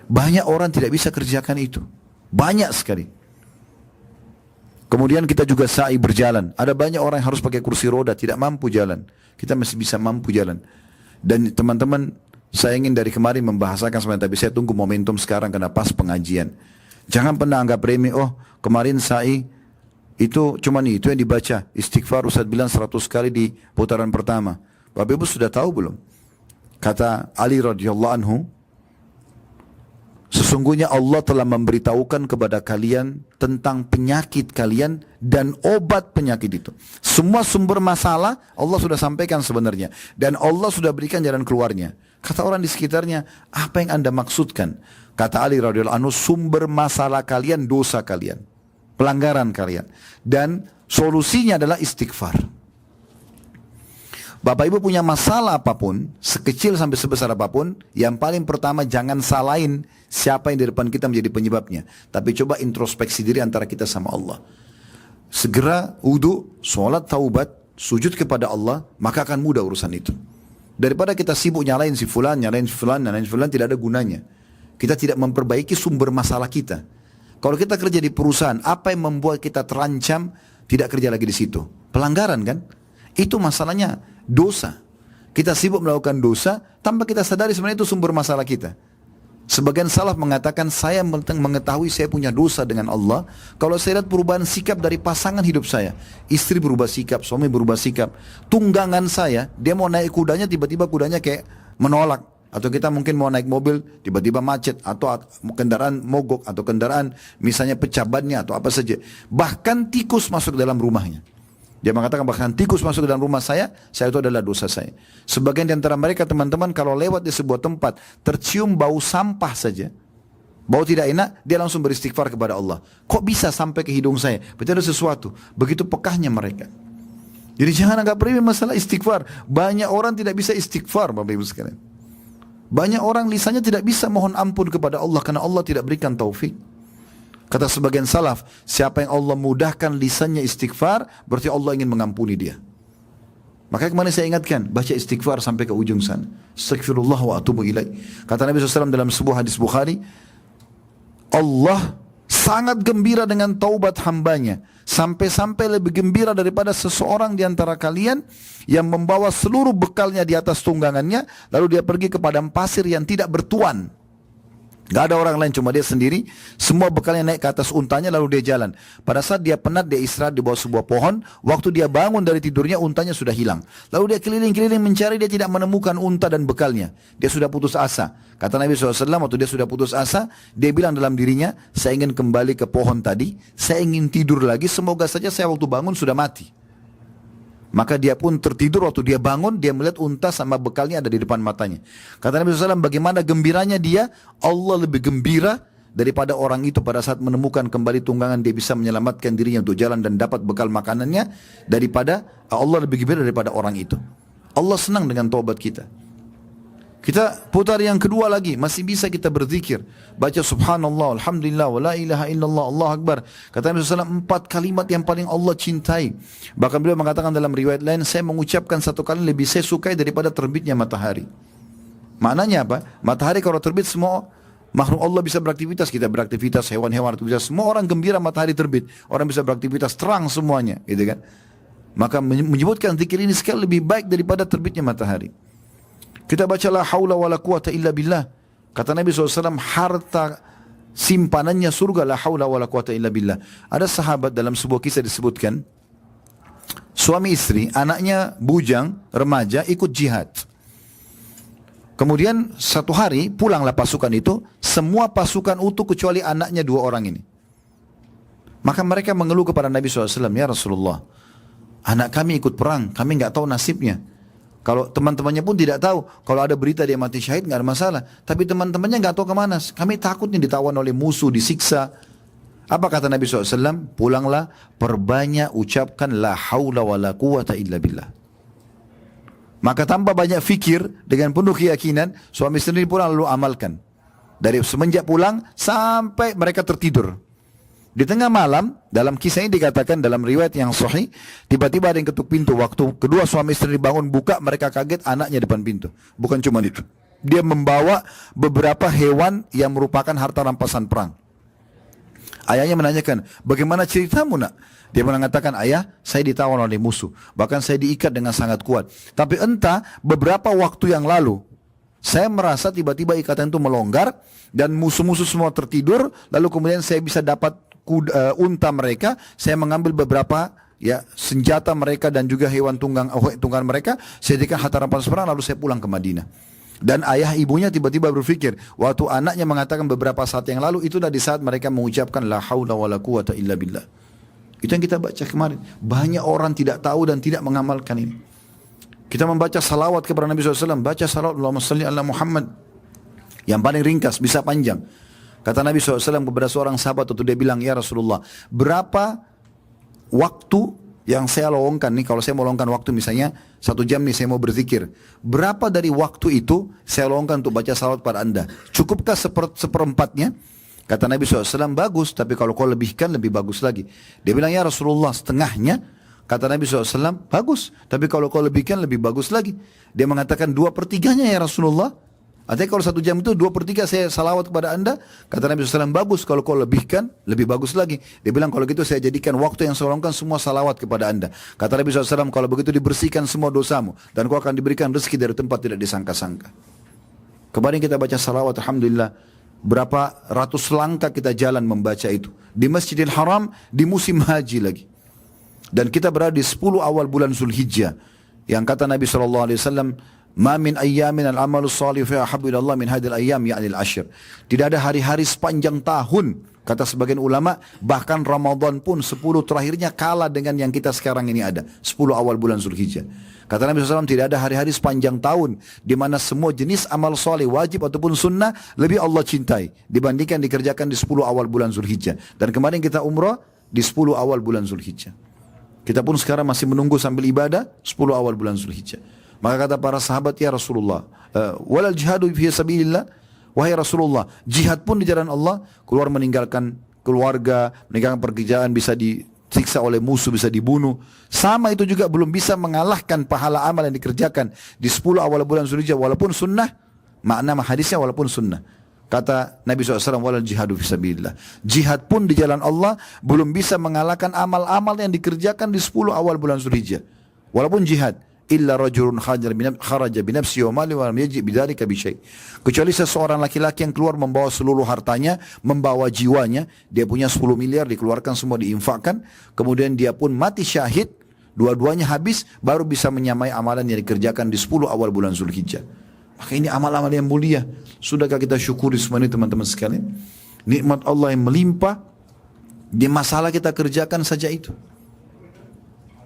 Banyak orang tidak bisa kerjakan itu, banyak sekali. Kemudian kita juga sa'i berjalan. Ada banyak orang yang harus pakai kursi roda, tidak mampu jalan. Kita masih bisa mampu jalan. Dan teman-teman, saya ingin dari kemarin membahasakan sebenarnya, tapi saya tunggu momentum sekarang karena pas pengajian. Jangan pernah anggap remeh, oh kemarin sa'i itu cuma itu yang dibaca. Istighfar Ustaz bilang 100 kali di putaran pertama. Bapak Ibu sudah tahu belum? Kata Ali radhiyallahu anhu, sesungguhnya Allah telah memberitahukan kepada kalian tentang penyakit kalian dan obat penyakit itu. Semua sumber masalah Allah sudah sampaikan sebenarnya. Dan Allah sudah berikan jalan keluarnya. Kata orang di sekitarnya, apa yang Anda maksudkan? Kata Ali radhiyallahu anhu, sumber masalah kalian, dosa kalian, pelanggaran kalian. Dan solusinya adalah istighfar. Bapak Ibu punya masalah apapun, sekecil sampai sebesar apapun, yang paling pertama jangan salahin siapa yang di depan kita menjadi penyebabnya. Tapi coba introspeksi diri antara kita sama Allah. Segera wudu, sholat, taubat, sujud kepada Allah, maka akan mudah urusan itu. Daripada kita sibuk nyalain si fulan, tidak ada gunanya. Kita tidak memperbaiki sumber masalah kita. Kalau kita kerja di perusahaan, apa yang membuat kita terancam tidak kerja lagi di situ? Pelanggaran kan? Itu masalahnya dosa. Kita sibuk melakukan dosa tanpa kita sadari sebenarnya itu sumber masalah kita. Sebagian salaf mengatakan, saya mengetahui saya punya dosa dengan Allah kalau saya lihat perubahan sikap dari pasangan hidup saya. Istri berubah sikap, suami berubah sikap. Tunggangan saya, dia mau naik kudanya, tiba-tiba kudanya kayak menolak. Atau kita mungkin mau naik mobil, tiba-tiba macet. Atau kendaraan mogok, atau kendaraan misalnya pecah bannya, atau apa saja. Bahkan tikus masuk ke dalam rumahnya. Dia mengatakan bahkan tikus masuk ke dalam rumah saya itu adalah dosa saya. Sebagian di antara mereka teman-teman kalau lewat di sebuah tempat, tercium bau sampah saja, bau tidak enak, dia langsung beristighfar kepada Allah. Kok bisa sampai ke hidung saya? Berarti ada sesuatu. Begitu pekahnya mereka. Jadi jangan anggap remeh masalah istighfar. Banyak orang tidak bisa istighfar, Bapak Ibu sekalian. Banyak orang lisannya tidak bisa mohon ampun kepada Allah karena Allah tidak berikan taufik. Kata sebagian salaf, siapa yang Allah mudahkan lisannya istighfar, berarti Allah ingin mengampuni dia. Makanya kemarin saya ingatkan, baca istighfar sampai ke ujung sana. Astaghfirullah wa atubu ilaih. Kata Nabi SAW dalam sebuah hadis Bukhari, Allah sangat gembira dengan taubat hambanya. Sampai-sampai lebih gembira daripada seseorang di antara kalian yang membawa seluruh bekalnya di atas tunggangannya, lalu dia pergi ke padang pasir yang tidak bertuan. Gak ada orang lain, cuma dia sendiri. Semua bekalnya naik ke atas untanya lalu dia jalan. Pada saat dia penat, dia istirahat di bawah sebuah pohon. Waktu dia bangun dari tidurnya, untanya sudah hilang. Lalu dia keliling-keliling mencari, dia tidak menemukan unta dan bekalnya. Dia sudah putus asa. Kata Nabi SAW, waktu dia sudah putus asa, dia bilang dalam dirinya, saya ingin kembali ke pohon tadi, saya ingin tidur lagi, semoga saja saya waktu bangun sudah mati. Maka dia pun tertidur, waktu dia bangun, dia melihat unta sama bekalnya ada di depan matanya. Kata Nabi SAW, bagaimana gembiranya dia, Allah lebih gembira daripada orang itu pada saat menemukan kembali tunggangan, dia bisa menyelamatkan dirinya untuk jalan dan dapat bekal makanannya, daripada Allah lebih gembira daripada orang itu. Allah senang dengan taubat kita. Kita putar yang kedua lagi, masih bisa kita berzikir. Baca subhanallah, alhamdulillah, wa la ilaha illallah, Allah akbar. Kata Nabi SAW, 4 kalimat yang paling Allah cintai. Bahkan beliau mengatakan dalam riwayat lain, saya mengucapkan 1 kali lebih saya sukai daripada terbitnya matahari. Maknanya apa? Matahari kalau terbit semua makhluk Allah bisa beraktivitas, kita beraktivitas, hewan-hewan beraktivitas, semua orang gembira matahari terbit. Orang bisa beraktivitas, terang semuanya, gitu kan? Maka menyebutkan zikir ini sekali lebih baik daripada terbitnya matahari. Kita baca la haula wala quwata illa billah. Kata Nabi SAW, harta simpanannya surga, la haula wala quwata illa billah. Ada sahabat dalam sebuah kisah disebutkan, suami istri, anaknya bujang, remaja, ikut jihad. Kemudian satu hari pulanglah pasukan itu, semua pasukan utuh kecuali anaknya 2 orang ini. Maka mereka mengeluh kepada Nabi SAW, ya Rasulullah, anak kami ikut perang, kami nggak tahu nasibnya. Kalau teman-temannya pun tidak tahu, kalau ada berita dia mati syahid nggak ada masalah. Tapi teman-temannya nggak tahu kemana. Kami takutnya ditawan oleh musuh, disiksa. Apa kata Nabi SAW? Pulanglah, perbanyak ucapkan la haula wa la quwata illa billah. Maka tanpa banyak fikir, dengan penuh keyakinan, suami istri pulang lalu amalkan. Dari semenjak pulang sampai mereka tertidur. Di tengah malam, dalam kisah ini dikatakan dalam riwayat yang sahih, tiba-tiba ada yang ketuk pintu. Waktu kedua suami istri bangun buka, mereka kaget anaknya depan pintu. Bukan cuma itu. Dia membawa beberapa hewan yang merupakan harta rampasan perang. Ayahnya menanyakan, bagaimana ceritamu nak? Dia mengatakan, ayah, saya ditawan oleh musuh. Bahkan saya diikat dengan sangat kuat. Tapi entah beberapa waktu yang lalu, saya merasa tiba-tiba ikatan itu melonggar dan musuh-musuh semua tertidur. Lalu kemudian saya bisa dapat unta mereka, saya mengambil beberapa senjata mereka dan juga hewan tunggangan mereka, saya jadikan harta rampasan perang, lalu saya pulang ke Madinah. Dan ayah ibunya tiba-tiba berpikir, waktu anaknya mengatakan beberapa saat yang lalu, itulah di saat mereka mengucapkan la haula wala quwata illa billah. Itu yang kita baca kemarin. Banyak orang tidak tahu dan tidak mengamalkan ini. Kita membaca salawat kepada Nabi SAW, baca salawat Allahumma salli ala Muhammad, yang paling ringkas, bisa panjang. Kata Nabi SAW kepada seorang sahabat waktu dia bilang, ya Rasulullah, berapa waktu yang saya lowongkan nih, kalau saya mau lowongkan waktu misalnya 1 jam nih saya mau berzikir, berapa dari waktu itu saya lowongkan untuk baca salawat pada anda? Cukupkah seperempatnya? Kata Nabi SAW, bagus, tapi kalau kau lebihkan lebih bagus lagi. Dia bilang, ya Rasulullah, setengahnya. Kata Nabi SAW, bagus, tapi kalau kau lebihkan lebih bagus lagi. Dia mengatakan 2/3 ya Rasulullah. Artinya kalau 1 jam itu 2/3 saya salawat kepada anda. Kata Nabi SAW, bagus, kalau kau lebihkan lebih bagus lagi. Dia bilang, kalau gitu saya jadikan waktu yang saya lowongkan semua salawat kepada anda. Kata Nabi SAW, kalau begitu dibersihkan semua dosamu, dan kau akan diberikan rezeki dari tempat tidak disangka-sangka. Kemarin kita baca salawat, alhamdulillah, berapa ratus langkah kita jalan membaca itu. Di Masjidil Haram, di musim haji lagi. Dan kita berada di 10 awal bulan Zulhijjah. Yang kata Nabi SAW, ma min ayyamin al-amalu salih fi ahabbu ila Allah min hadhil ayyam ya'ni al-ashr. Tidak ada hari-hari sepanjang tahun, kata sebagian ulama, bahkan Ramadan pun 10 terakhirnya kalah dengan yang kita sekarang ini ada, 10 awal bulan Zulhijjah. Kata Nabi SAW, tidak ada hari-hari sepanjang tahun di mana semua jenis amal saleh wajib ataupun sunnah lebih Allah cintai dibandingkan dikerjakan di 10 awal bulan Zulhijjah. Dan kemarin kita umrah di 10 awal bulan Zulhijjah. Kita pun sekarang masih menunggu sambil ibadah 10 awal bulan Zulhijjah. Maka kata para sahabat, ya Rasulullah, walal jihadu fi sabilillah, wahai Rasulullah, jihad pun di jalan Allah, keluar meninggalkan keluarga, meninggalkan pekerjaan, bisa disiksa oleh musuh, bisa dibunuh. Sama itu juga belum bisa mengalahkan pahala amal yang dikerjakan di 10 awal bulan Zulhijjah, walaupun sunnah, makna hadisnya walaupun sunnah. Kata Nabi SAW, walal jihadu fi sabilillah, jihad pun di jalan Allah belum bisa mengalahkan amal-amal yang dikerjakan di 10 awal bulan Zulhijjah. Walaupun jihad, illa rajulun kharaja binafsi wa mali wa lam yaji bidzalika bi syai. Kecuali seseorang laki-laki yang keluar membawa seluruh hartanya, membawa jiwanya, dia punya 10 miliar dikeluarkan semua diinfakkan, kemudian dia pun mati syahid, dua-duanya habis, baru bisa menyamai amalan yang dikerjakan di 10 awal bulan Zulhijjah. Maka ini amal-amal yang mulia. Sudahkah kita syukuri semua ini teman-teman sekalian? Nikmat Allah yang melimpah, di masalah kita kerjakan saja itu.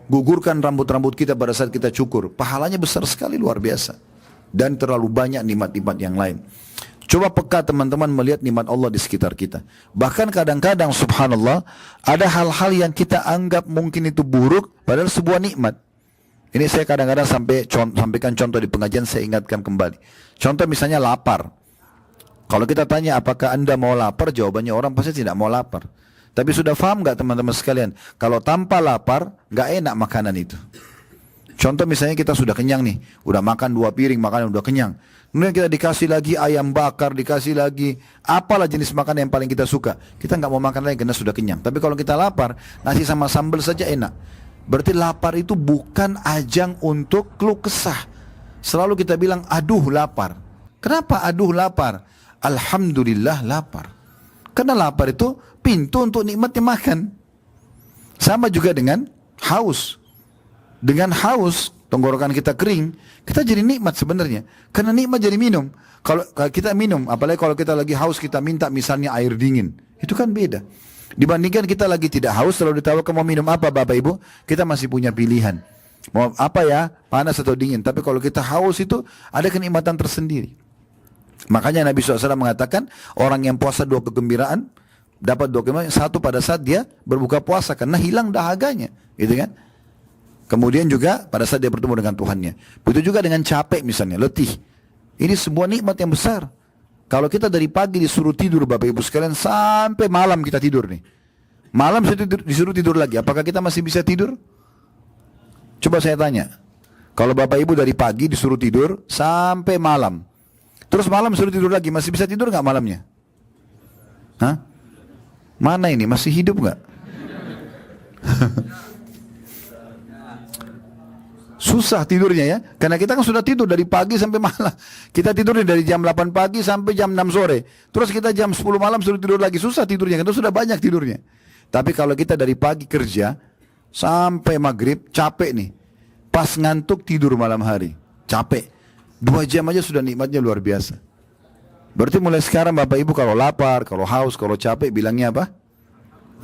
Gugurkan rambut-rambut kita pada saat kita cukur. Pahalanya besar sekali, luar biasa. Dan terlalu banyak nikmat-nikmat yang lain. Coba peka teman-teman melihat nikmat Allah di sekitar kita. Bahkan kadang-kadang subhanallah, ada hal-hal yang kita anggap mungkin itu buruk, padahal sebuah nikmat. Ini saya kadang-kadang sampaikan contoh di pengajian, saya ingatkan kembali. Contoh misalnya lapar. Kalau kita tanya apakah anda mau lapar, jawabannya orang pasti tidak mau lapar. Tapi sudah paham gak teman-teman sekalian? Kalau tanpa lapar, gak enak makanan itu. Contoh misalnya kita sudah kenyang nih. Udah makan 2 piring, makanan udah kenyang. Kemudian kita dikasih lagi ayam bakar, dikasih lagi apalah jenis makanan yang paling kita suka. Kita gak mau makan lagi karena sudah kenyang. Tapi kalau kita lapar, nasi sama sambal saja enak. Berarti lapar itu bukan ajang untuk keluh kesah. Selalu kita bilang, aduh lapar. Kenapa aduh lapar? Alhamdulillah lapar. Karena lapar itu pintu untuk nikmatnya makan. Sama juga dengan haus. Dengan haus, tenggorokan kita kering, kita jadi nikmat sebenarnya. Karena nikmat jadi minum. Kalau kita minum, apalagi kalau kita lagi haus, kita minta misalnya air dingin. Itu kan beda. Dibandingkan kita lagi tidak haus, selalu ditawarkan mau minum apa Bapak Ibu, kita masih punya pilihan. Mau apa ya, panas atau dingin. Tapi kalau kita haus itu, ada kenikmatan tersendiri. Makanya Nabi SAW mengatakan, orang yang puasa 2 kegembiraan, dapat 2 kegembiraan, satu pada saat dia berbuka puasa, karena hilang dahaganya. Gitu kan? Kemudian juga pada saat dia bertemu dengan Tuhannya. Begitu juga dengan capek misalnya, letih. Ini sebuah nikmat yang besar. Kalau kita dari pagi disuruh tidur Bapak Ibu sekalian, sampai malam kita tidur nih. Malam disuruh tidur lagi, apakah kita masih bisa tidur? Coba saya tanya. Kalau Bapak Ibu dari pagi disuruh tidur sampai malam, terus malam suruh tidur lagi, masih bisa tidur nggak malamnya? Hah? Mana ini? Masih hidup nggak? Susah tidurnya ya, karena kita kan sudah tidur dari pagi sampai malam. Kita tidur dari jam 8 pagi sampai jam 6 sore. Terus kita jam 10 malam suruh tidur lagi, susah tidurnya, karena sudah banyak tidurnya. Tapi kalau kita dari pagi kerja sampai maghrib, capek nih. Pas ngantuk tidur malam hari, capek. 2 jam aja sudah nikmatnya luar biasa. Berarti mulai sekarang Bapak Ibu kalau lapar, kalau haus, kalau capek bilangnya apa?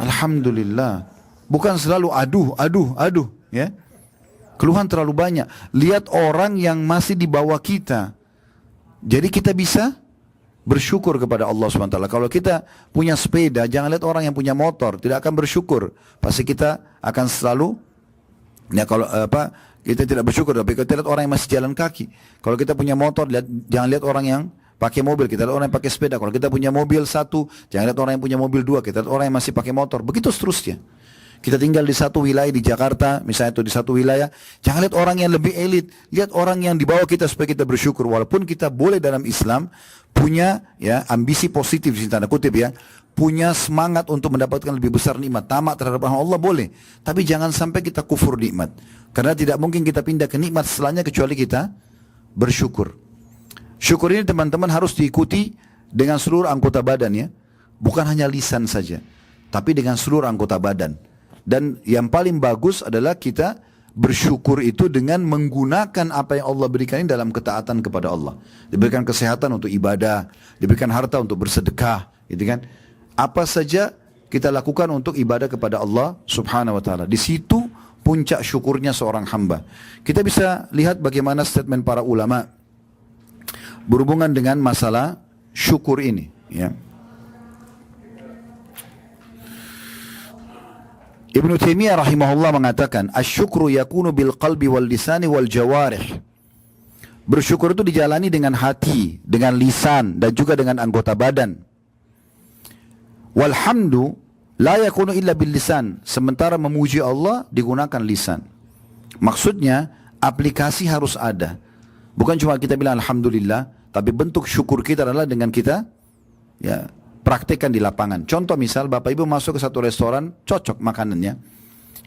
Alhamdulillah. Bukan selalu aduh, ya. Keluhan terlalu banyak. Lihat orang yang masih di bawah kita. Jadi kita bisa bersyukur kepada Allah SWT. Kalau kita punya sepeda, jangan lihat orang yang punya motor, tidak akan bersyukur. Pasti kita akan selalu, ya kalau kita tidak bersyukur, tapi kita lihat orang yang masih jalan kaki. Kalau kita punya motor, jangan lihat orang yang pakai mobil, kita lihat orang yang pakai sepeda. Kalau kita punya mobil 1, jangan lihat orang yang punya mobil 2, kita lihat orang yang masih pakai motor. Begitu seterusnya. Kita tinggal di satu wilayah di Jakarta, misalnya itu di satu wilayah, jangan lihat orang yang lebih elit, lihat orang yang di bawah kita supaya kita bersyukur. Walaupun kita boleh dalam Islam punya ya ambisi positif di tanda kutip ya, punya semangat untuk mendapatkan lebih besar nikmat, tamak terhadap Allah boleh, tapi jangan sampai kita kufur nikmat. Karena tidak mungkin kita pindah ke nikmat setelahnya kecuali kita bersyukur. Syukur ini teman-teman harus diikuti dengan seluruh anggota badan ya, bukan hanya lisan saja, tapi dengan seluruh anggota badan. Dan yang paling bagus adalah kita bersyukur itu dengan menggunakan apa yang Allah berikan ini dalam ketaatan kepada Allah. Diberikan kesehatan untuk ibadah, diberikan harta untuk bersedekah, gitu kan? Apa saja kita lakukan untuk ibadah kepada Allah Subhanahu wa taala. Di situ puncak syukurnya seorang hamba. Kita bisa lihat bagaimana statement para ulama berhubungan dengan masalah syukur ini, ya. Ibnu Taimiyah rahimahullah mengatakan, asyukru yakunu bil qalbi wal lisani wal jawarih. Bersyukur itu dijalani dengan hati, dengan lisan, dan juga dengan anggota badan. Walhamdu la yakunu illa bil lisan. Sementara memuji Allah digunakan lisan. Maksudnya, aplikasi harus ada. Bukan cuma kita bilang alhamdulillah, tapi bentuk syukur kita adalah dengan kita ya praktekkan di lapangan. Contoh misal Bapak Ibu masuk ke satu restoran, cocok makanannya,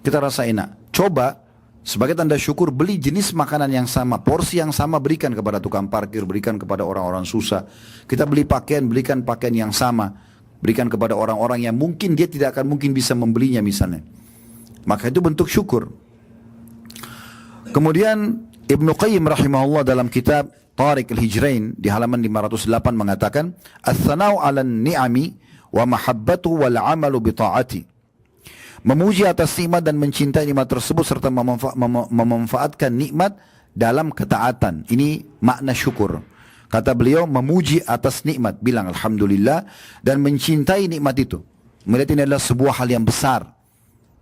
kita rasa enak. Coba Sebagai tanda syukur, beli jenis makanan yang sama, porsi yang sama, berikan kepada tukang parkir, berikan kepada orang-orang susah. Kita beli pakaian, belikan pakaian yang sama, berikan kepada orang-orang yang mungkin dia tidak akan mungkin bisa membelinya misalnya. Maka itu bentuk syukur. Kemudian Ibnu Qayyim rahimahullah dalam kitab Tariq al-Hijrain di halaman 508 mengatakan, "Ats-tsana'u 'alan ni'ami wa mahabbatu wal 'amalu bi ta'ati." Memuji atas nikmat dan mencintai nikmat tersebut serta memanfaatkan nikmat dalam ketaatan. Ini makna syukur. Kata beliau, memuji atas nikmat, bilang alhamdulillah, dan mencintai nikmat itu. Melihat ini adalah sebuah hal yang besar.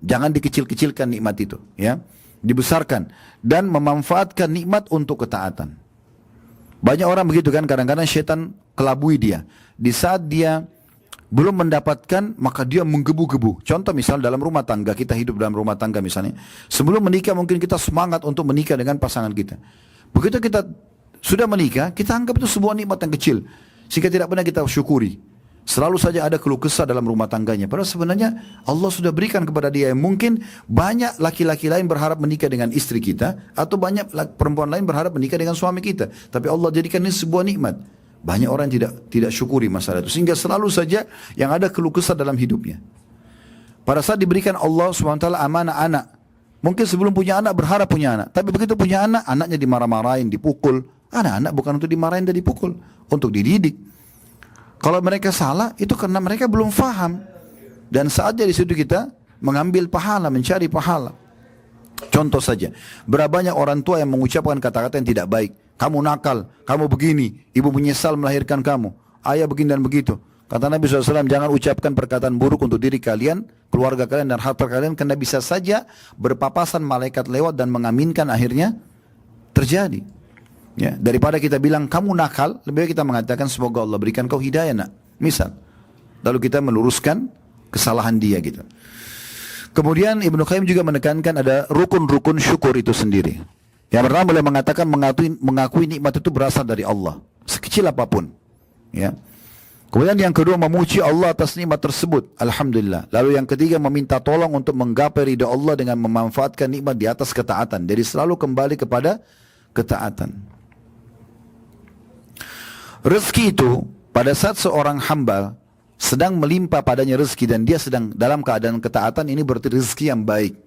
Jangan dikecil-kecilkan nikmat itu, ya. Dibesarkan dan memanfaatkan nikmat untuk ketaatan. Banyak orang begitu kan, kadang-kadang syaitan kelabui dia. Di saat dia belum mendapatkan, maka dia menggebu-gebu. Contoh misal dalam rumah tangga, kita hidup dalam rumah tangga misalnya. Sebelum menikah mungkin kita semangat untuk menikah dengan pasangan kita. Begitu kita sudah menikah, kita anggap itu sebuah nikmat yang kecil. Sehingga tidak pernah kita syukuri. Selalu saja ada keluh kesah dalam rumah tangganya. Padahal sebenarnya Allah sudah berikan kepada dia yang mungkin banyak laki-laki lain berharap menikah dengan istri kita. Atau banyak perempuan lain berharap menikah dengan suami kita. Tapi Allah jadikan ini sebuah nikmat. Banyak orang tidak syukuri masalah itu. Sehingga selalu saja yang ada keluh kesah dalam hidupnya. Pada saat diberikan Allah SWT amanah anak. Mungkin sebelum punya anak berharap punya anak. Tapi begitu punya anak, anaknya dimarah-marahin, dipukul. Anak-anak bukan untuk dimarahin dan dipukul. Untuk dididik. Kalau mereka salah, itu karena mereka belum faham. Dan saatnya di situ kita mengambil pahala, mencari pahala. Contoh saja, berapa banyak orang tua yang mengucapkan kata-kata yang tidak baik. Kamu nakal, kamu begini, ibu menyesal melahirkan kamu, ayah begini dan begitu. Kata Nabi SAW, jangan ucapkan perkataan buruk untuk diri kalian, keluarga kalian dan harta kalian, karena bisa saja berpapasan malaikat lewat dan mengaminkan akhirnya terjadi. Ya, daripada kita bilang kamu nakal, lebih baik kita mengatakan semoga Allah berikan kau hidayah nak. Misal, lalu kita meluruskan kesalahan dia gitu. Kemudian Ibnu Qayyim juga menekankan ada rukun-rukun syukur itu sendiri. Yang pertama beliau mengatakan mengakui nikmat itu berasal dari Allah, sekecil apapun. Ya. Kemudian yang kedua memuji Allah atas nikmat tersebut, alhamdulillah. Lalu yang ketiga meminta tolong untuk menggapai ridha Allah dengan memanfaatkan nikmat di atas ketaatan. Jadi selalu kembali kepada ketaatan. Rezeki itu pada saat seorang hamba sedang melimpah padanya rezeki dan dia sedang dalam keadaan ketaatan, ini berarti rezeki yang baik.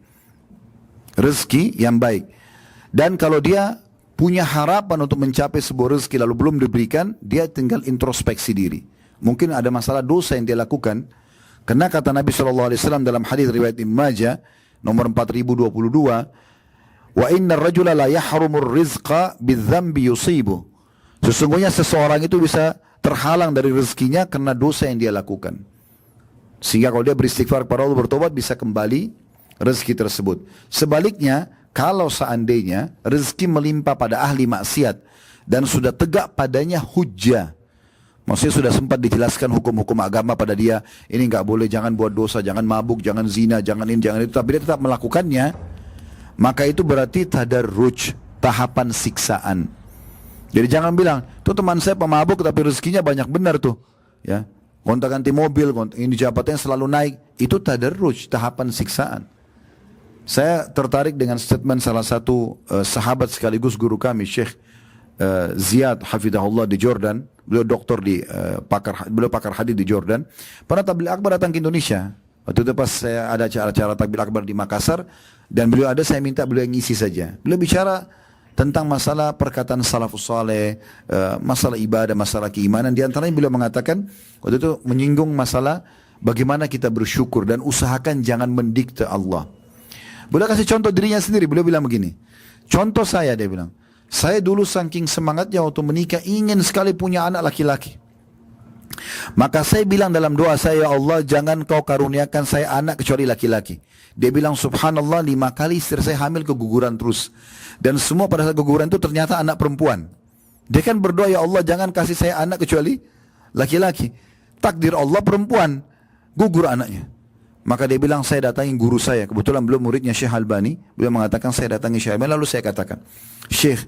Rezeki yang baik. Dan kalau dia punya harapan untuk mencapai sebuah rezeki lalu belum diberikan, dia tinggal introspeksi diri. Mungkin ada masalah dosa yang dia lakukan. Karena kata Nabi SAW dalam hadis riwayat Ibnu Majah nomor 4022, wa inna ar-rajula la yahrumur rizqa bidzambi yusibu. Sesungguhnya seseorang itu bisa terhalang dari rezekinya karena dosa yang dia lakukan. Sehingga kalau dia beristighfar kepada Allah, bertobat, bisa kembali rezeki tersebut. Sebaliknya, kalau seandainya rezeki melimpah pada ahli maksiat dan sudah tegak padanya hujjah, maksudnya sudah sempat dijelaskan hukum-hukum agama pada dia, ini nggak boleh, jangan buat dosa, jangan mabuk, jangan zina, jangan ini, jangan itu, tapi dia tetap melakukannya, maka itu berarti tadarruj, tahapan siksaan. Jadi jangan bilang, tuh teman saya pemabuk tapi rezekinya banyak, benar tuh, ya, gonta-ganti mobil, ini jabatannya selalu naik, itu tadarruj, tahapan siksaan. Saya tertarik dengan statement salah satu sahabat sekaligus guru kami, Syekh Ziyad Hafidahullah di Jordan. Beliau doktor di beliau pakar hadis di Jordan. Pernah tabligh akbar datang ke Indonesia. Waktu itu pas saya ada acara tabligh akbar di Makassar dan beliau ada, saya minta beliau ngisi saja. Beliau bicara tentang masalah perkataan salafus saleh, masalah ibadah, masalah keimanan. Di antaranya beliau mengatakan waktu itu menyinggung masalah bagaimana kita bersyukur dan usahakan jangan mendikte Allah. Beliau kasih contoh dirinya sendiri. Beliau bilang begini, contoh saya, dia bilang, saya dulu saking semangatnya waktu menikah ingin sekali punya anak laki-laki. Maka saya bilang dalam doa saya, ya Allah jangan kau karuniakan saya anak kecuali laki-laki. Dia bilang subhanallah 5 kali istri saya hamil keguguran terus. Dan semua pada saat keguguran itu ternyata anak perempuan. Dia kan berdoa, ya Allah jangan kasih saya anak kecuali laki-laki. Takdir Allah perempuan, gugur anaknya. Maka dia bilang, saya datangi guru saya. Kebetulan belum muridnya Syekh Albani. Beliau mengatakan, saya datangi Syekh Albani. Lalu saya katakan, Syekh,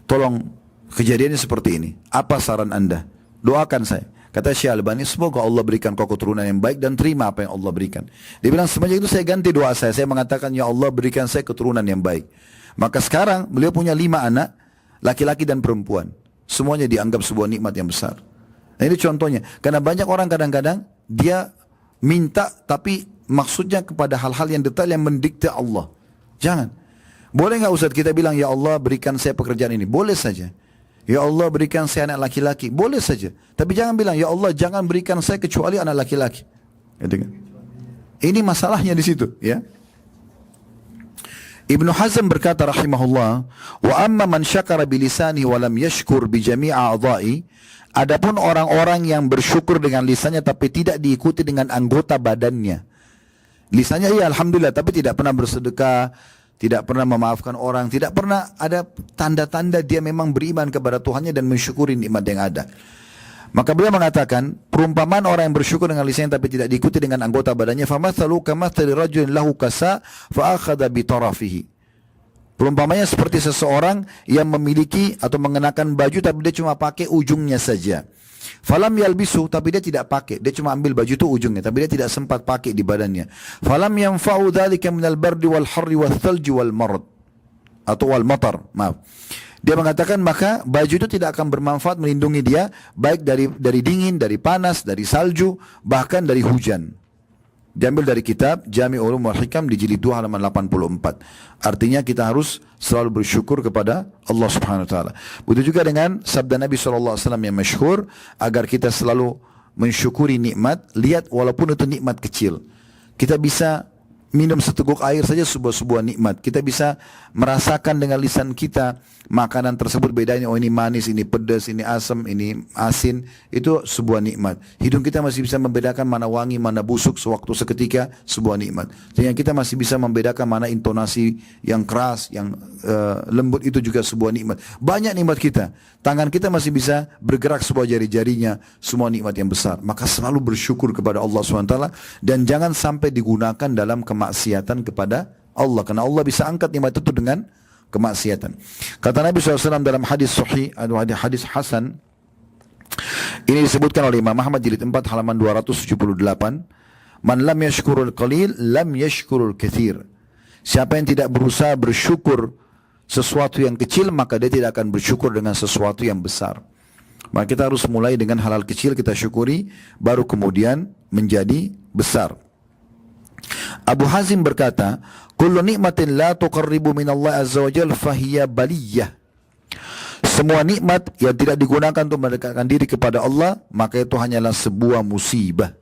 tolong kejadiannya seperti ini. Apa saran anda? Doakan saya. Kata Syekh Albani, semoga Allah berikan kau keturunan yang baik dan terima apa yang Allah berikan. Dia bilang, semenjak itu saya ganti doa saya mengatakan, ya Allah berikan saya keturunan yang baik. Maka sekarang beliau punya 5 anak, laki-laki dan perempuan. Semuanya dianggap sebuah nikmat yang besar. Nah, ini contohnya. Karena banyak orang kadang-kadang dia minta tapi maksudnya kepada hal-hal yang detail yang mendikte Allah. Jangan. Boleh nggak Ustaz kita bilang, ya Allah berikan saya pekerjaan ini? Boleh saja. Ya Allah berikan saya anak laki-laki? Boleh saja. Tapi jangan bilang, ya Allah jangan berikan saya kecuali anak laki-laki. Gitu kan? Ini masalahnya di situ, ya. Ibnu Hazm berkata rahimahullah, wa amma man syakara bilisanihi wa lam yashkur bi jami'i a'dha'i, adapun orang-orang yang bersyukur dengan lisannya tapi tidak diikuti dengan anggota badannya. Lisannya iya alhamdulillah tapi tidak pernah bersedekah, tidak pernah memaafkan orang, tidak pernah ada tanda-tanda dia memang beriman kepada Tuhannya dan mensyukuri nikmat yang ada. Maka beliau mengatakan, perumpamaan orang yang bersyukur dengan lisannya tapi tidak diikuti dengan anggota badannya, famathalu kamathali rajulin lahu kasa fa akhadha bi tarafihi. Perumpamannya seperti seseorang yang memiliki atau mengenakan baju tapi dia cuma pakai ujungnya saja. Falam yalbisu, tapi dia tidak pakai, dia cuma ambil baju itu ujungnya, tapi dia tidak sempat pakai di badannya. Falam yanfa'u dzalika minal bardi wal harri wal thalji wal marad, atau wal matar, maaf. Dia mengatakan maka baju itu tidak akan bermanfaat melindungi dia baik dari dingin, dari panas, dari salju, bahkan dari hujan. Diambil dari kitab Jami' Ulum wal Hikam di jilid 2 halaman 84. Artinya kita harus selalu bersyukur kepada Allah Subhanahu wa taala. Begitu juga dengan sabda Nabi SAW yang masyhur, agar kita selalu mensyukuri nikmat, lihat walaupun itu nikmat kecil. Kita bisa minum seteguk air saja sebuah nikmat. Kita bisa merasakan dengan lisan kita makanan tersebut bedanya. Oh ini manis, ini pedas, ini asam, ini asin. Itu sebuah nikmat. Hidung kita masih bisa membedakan mana wangi, mana busuk sewaktu seketika, sebuah nikmat. Sehingga kita masih bisa membedakan mana intonasi yang keras, yang lembut, itu juga sebuah nikmat. Banyak nikmat kita. Tangan kita masih bisa bergerak sebuah jari-jarinya, semua nikmat yang besar. Maka selalu bersyukur kepada Allah SWT dan jangan sampai digunakan dalam kemaksiatan kepada Allah. Karena Allah bisa angkat nikmat itu dengan kemaksiatan. Kata Nabi SAW dalam hadis sahih, hadis hasan, ini disebutkan oleh Imam Ahmad jilid 4 halaman 278, man lam yashkurul qalil lam yashkurul kathir. Siapa yang tidak berusaha bersyukur sesuatu yang kecil, maka dia tidak akan bersyukur dengan sesuatu yang besar. Maka kita harus mulai dengan hal-hal kecil kita syukuri, baru kemudian menjadi besar. Abu Hazim berkata, kullu nikmatin la tuqarribu minallah azza wa jalla fahiya baliyah. Semua nikmat yang tidak digunakan untuk mendekatkan diri kepada Allah, maka itu hanyalah sebuah musibah.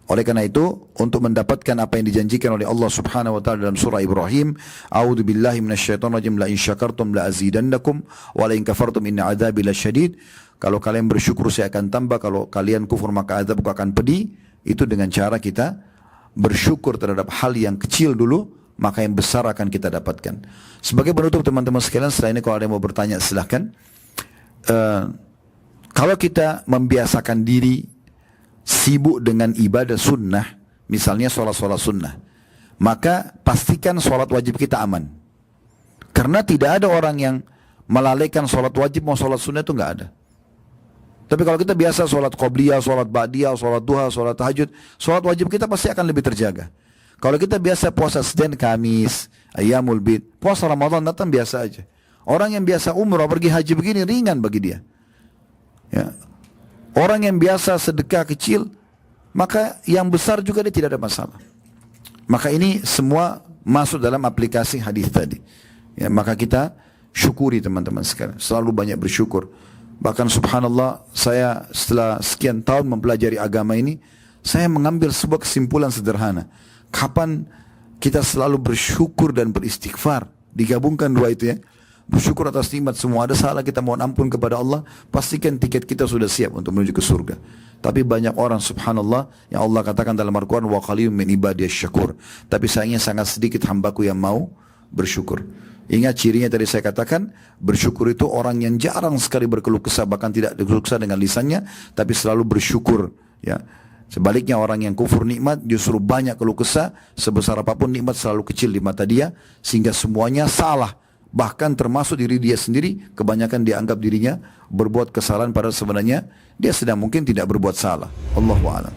Oleh karena itu, untuk mendapatkan apa yang dijanjikan oleh Allah Subhanahu wa taala dalam surah Ibrahim, a'udzu billahi minasyaitonir rajim, la in syakartum la azidannakum wa la in kafartum inna adzabi lasyadid. Kalau kalian bersyukur saya akan tambah, kalau kalian kufur maka azabku akan pedih. Itu dengan cara kita bersyukur terhadap hal yang kecil dulu, maka yang besar akan kita dapatkan. Sebagai penutup teman-teman sekalian, setelah ini kalau ada yang mau bertanya silahkan. Kalau kita membiasakan diri sibuk dengan ibadah sunnah, misalnya sholat sunnah, maka pastikan sholat wajib kita aman. Karena tidak ada orang yang melalaikan sholat wajib, mau sholat sunnah itu nggak ada. Tapi kalau kita biasa sholat qobliyah, sholat ba'diyah, sholat duha, sholat tahajud, sholat wajib kita pasti akan lebih terjaga. Kalau kita biasa puasa Senin, Kamis, Ayyamul Bid, puasa Ramadan datang biasa aja. Orang yang biasa umrah, pergi haji begini ringan bagi dia. Ya. Orang yang biasa sedekah kecil, maka yang besar juga dia tidak ada masalah. Maka ini semua masuk dalam aplikasi hadis tadi. Ya, maka kita syukuri teman-teman sekalian, selalu banyak bersyukur. Bahkan subhanallah, saya setelah sekian tahun mempelajari agama ini, saya mengambil sebuah kesimpulan sederhana. Kapan kita selalu bersyukur dan beristighfar, digabungkan dua itu ya. Bersyukur atas nikmat semua, ada salah kita mohon ampun kepada Allah, pastikan tiket kita sudah siap untuk menuju ke surga. Tapi banyak orang subhanallah yang Allah katakan dalam Al-Quran, wa qalilun min ibadiyasy syakur. Tapi sayangnya sangat sedikit hambaku yang mau bersyukur. Ingat cirinya tadi saya katakan, bersyukur itu orang yang jarang sekali berkeluh kesah, bahkan tidak berkeluh kesah dengan lisannya, tapi selalu bersyukur. Ya. Sebaliknya orang yang kufur nikmat justru banyak keluh kesah, sebesar apapun nikmat selalu kecil di mata dia, sehingga semuanya salah. Bahkan termasuk diri dia sendiri, kebanyakan dia anggap dirinya berbuat kesalahan padahal sebenarnya dia sedang mungkin tidak berbuat salah. Allahu a'lam.